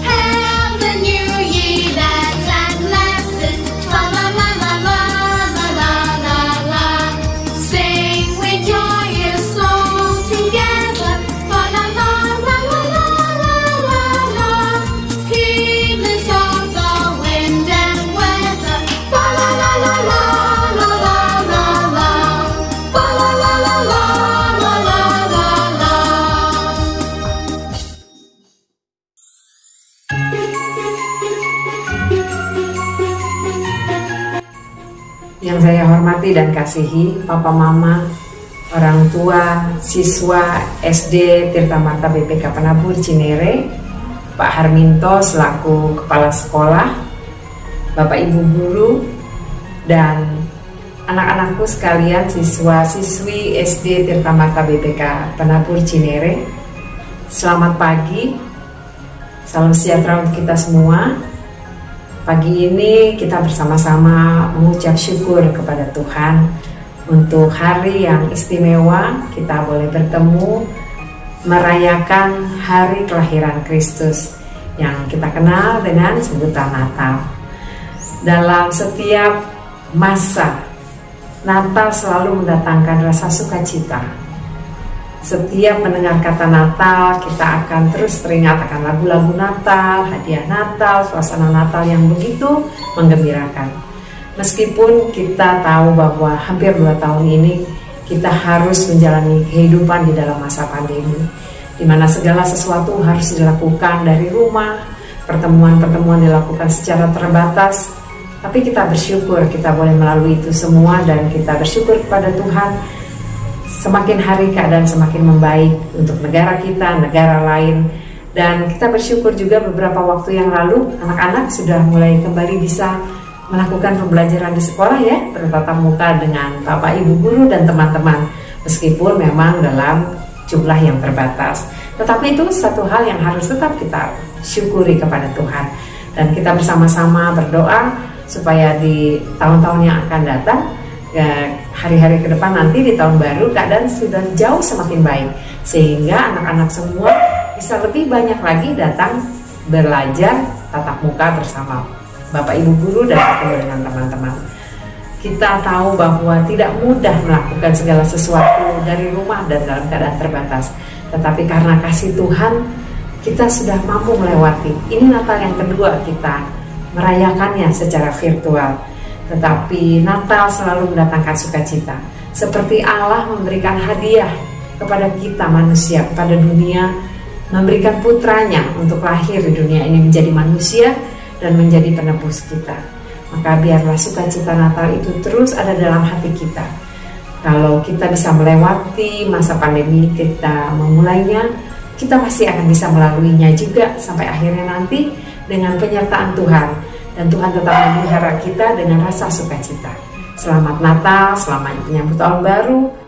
Hail the new year, lads and lasses, la la la la la la la la la. Sing with joyous song together, la la la la la la la la la. Heedless of the wind and weather, la la la la la la la la la. La la la la la la la la la. Yang saya hormati dan kasihi Papa Mama, orang tua, siswa SD Tirta Marta BPK Penabur Cinere, Pak Harminto selaku Kepala Sekolah, Bapak Ibu Guru, dan anak-anakku sekalian siswa-siswi SD Tirta Marta BPK Penabur Cinere. Selamat pagi, salam sejahtera untuk kita semua. Pagi ini kita bersama-sama mengucap syukur kepada Tuhan untuk hari yang istimewa. Kita boleh bertemu merayakan hari kelahiran Kristus yang kita kenal dengan sebutan Natal. Dalam setiap masa, Natal selalu mendatangkan rasa sukacita. Setiap mendengar kata Natal, kita akan terus teringat akan lagu-lagu Natal, hadiah Natal, suasana Natal yang begitu menggembirakan. Meskipun kita tahu bahwa hampir 2 tahun ini kita harus menjalani kehidupan di dalam masa pandemi, di mana segala sesuatu harus dilakukan dari rumah, pertemuan-pertemuan dilakukan secara terbatas. Tapi kita bersyukur kita boleh melalui itu semua, dan kita bersyukur kepada Tuhan. Semakin hari keadaan semakin membaik untuk negara kita, negara lain. Dan kita bersyukur juga beberapa waktu yang lalu anak-anak sudah mulai kembali bisa melakukan pembelajaran di sekolah ya, bertatap muka dengan Bapak Ibu guru dan teman-teman. Meskipun memang dalam jumlah yang terbatas. Tetapi itu satu hal yang harus tetap kita syukuri kepada Tuhan. Dan kita bersama-sama berdoa supaya di tahun-tahun yang akan datang, hari-hari ke depan nanti di tahun baru keadaan sudah jauh semakin baik, sehingga anak-anak semua bisa lebih banyak lagi datang belajar tatap muka bersama Bapak Ibu guru dan ketemu dengan teman-teman. Kita tahu bahwa tidak mudah melakukan segala sesuatu dari rumah dan dalam keadaan terbatas, tetapi karena kasih Tuhan kita sudah mampu melewati. Ini Natal yang kedua kita merayakannya secara virtual. Tetapi Natal selalu mendatangkan sukacita. Seperti Allah memberikan hadiah kepada kita manusia, kepada dunia, memberikan putranya untuk lahir di dunia ini menjadi manusia dan menjadi penebus kita. Maka biarlah sukacita Natal itu terus ada dalam hati kita. Kalau kita bisa melewati masa pandemi, kita memulainya, kita pasti akan bisa melaluinya juga sampai akhirnya nanti dengan penyertaan Tuhan. Dan Tuhan tetap memelihara kita dengan rasa sukacita. Selamat Natal, selamat menyambut tahun baru.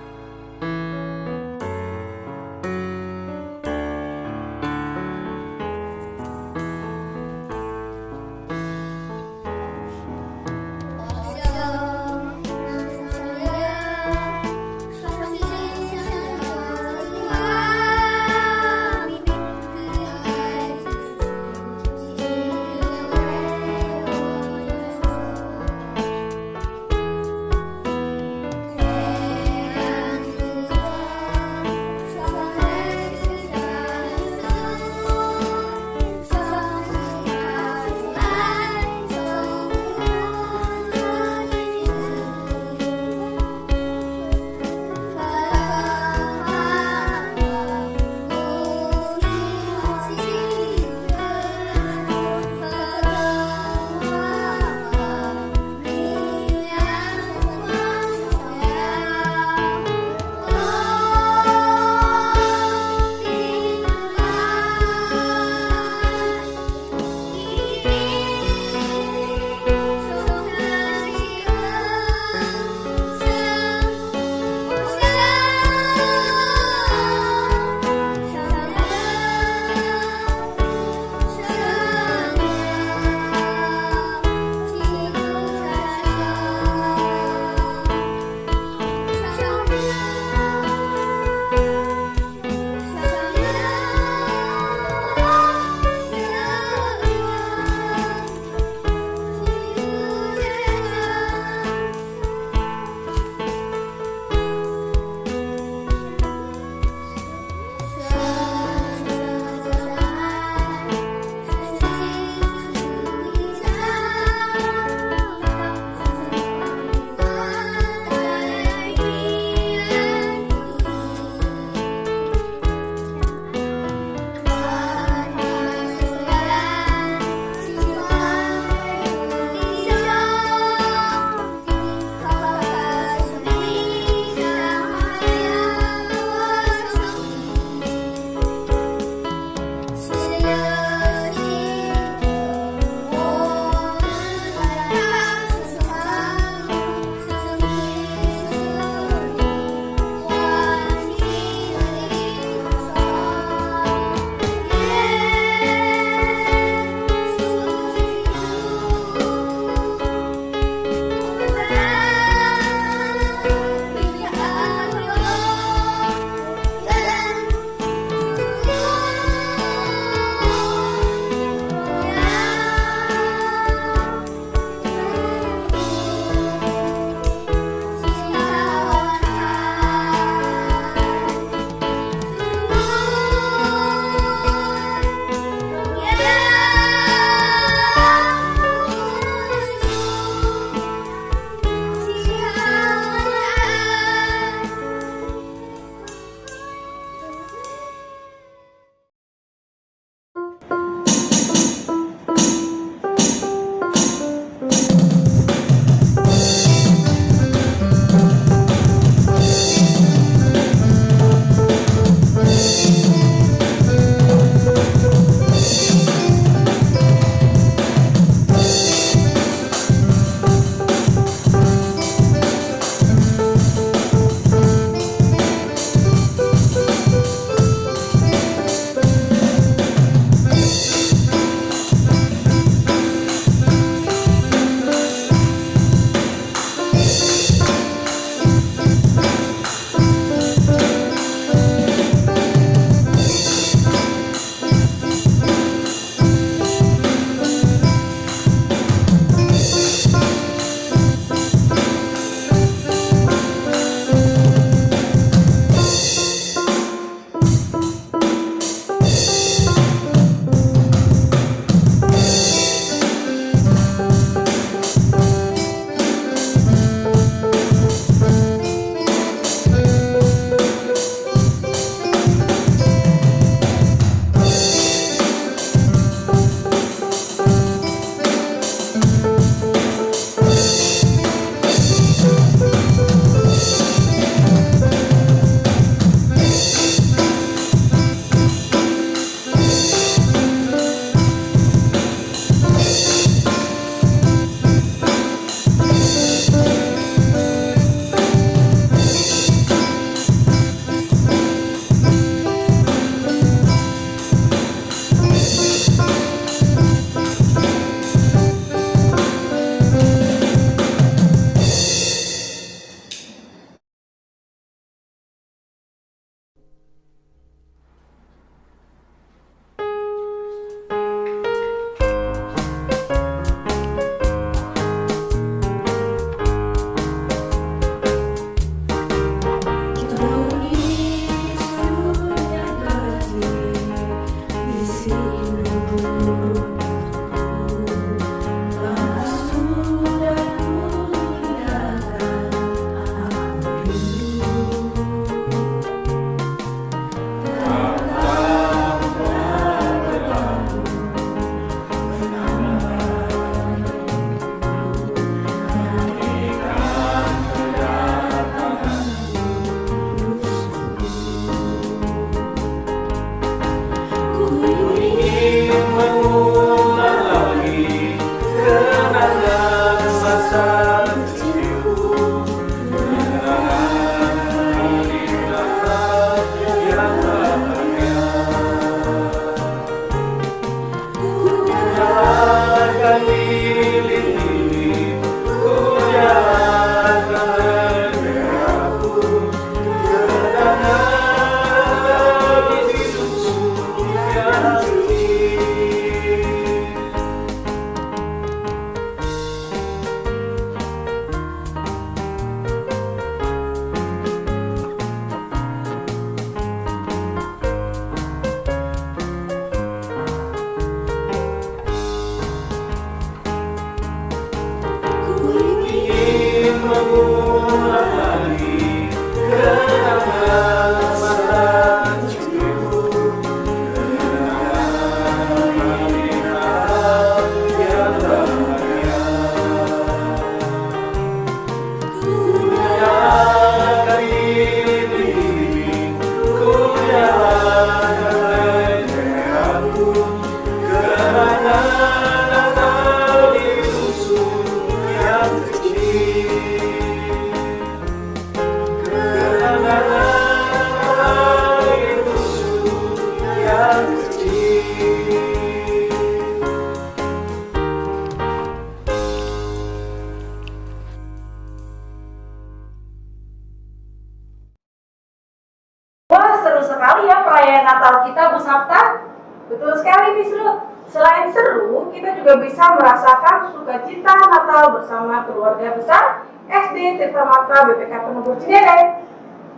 sekali ya perayaan Natal kita, Bu Sabta. Betul sekali, Miss Ruth. Selain seru, kita juga bisa merasakan sukacita Natal bersama keluarga besar SD Tirta Marta BPK Penabur Cinere.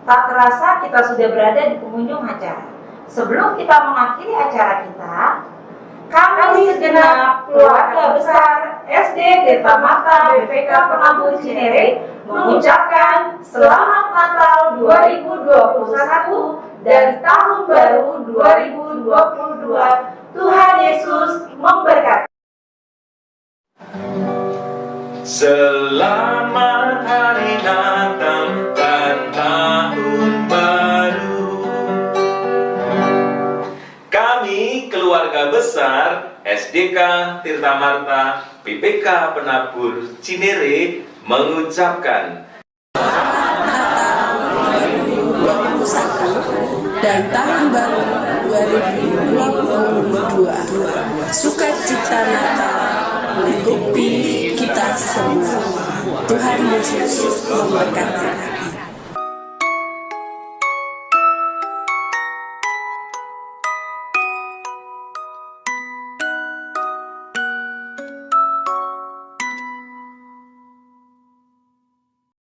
Tak terasa kita sudah berada di penghujung acara. Sebelum kita mengakhiri acara kita, kami segenap keluarga besar SD Tirta Marta BPK Penabur Cinere mengucapkan Selamat Natal 2021 dan Tahun Baru 2022. Tuhan Yesus memberkati. Selamat Hari Natal dan Tahun Baru. Kami keluarga besar SDK Tirta Marta BPK Penabur Cinere mengucapkan dan Tahun Baru 2022. Sukacita Natal mengikuti kita semua. Tuhan Yesus memberkati.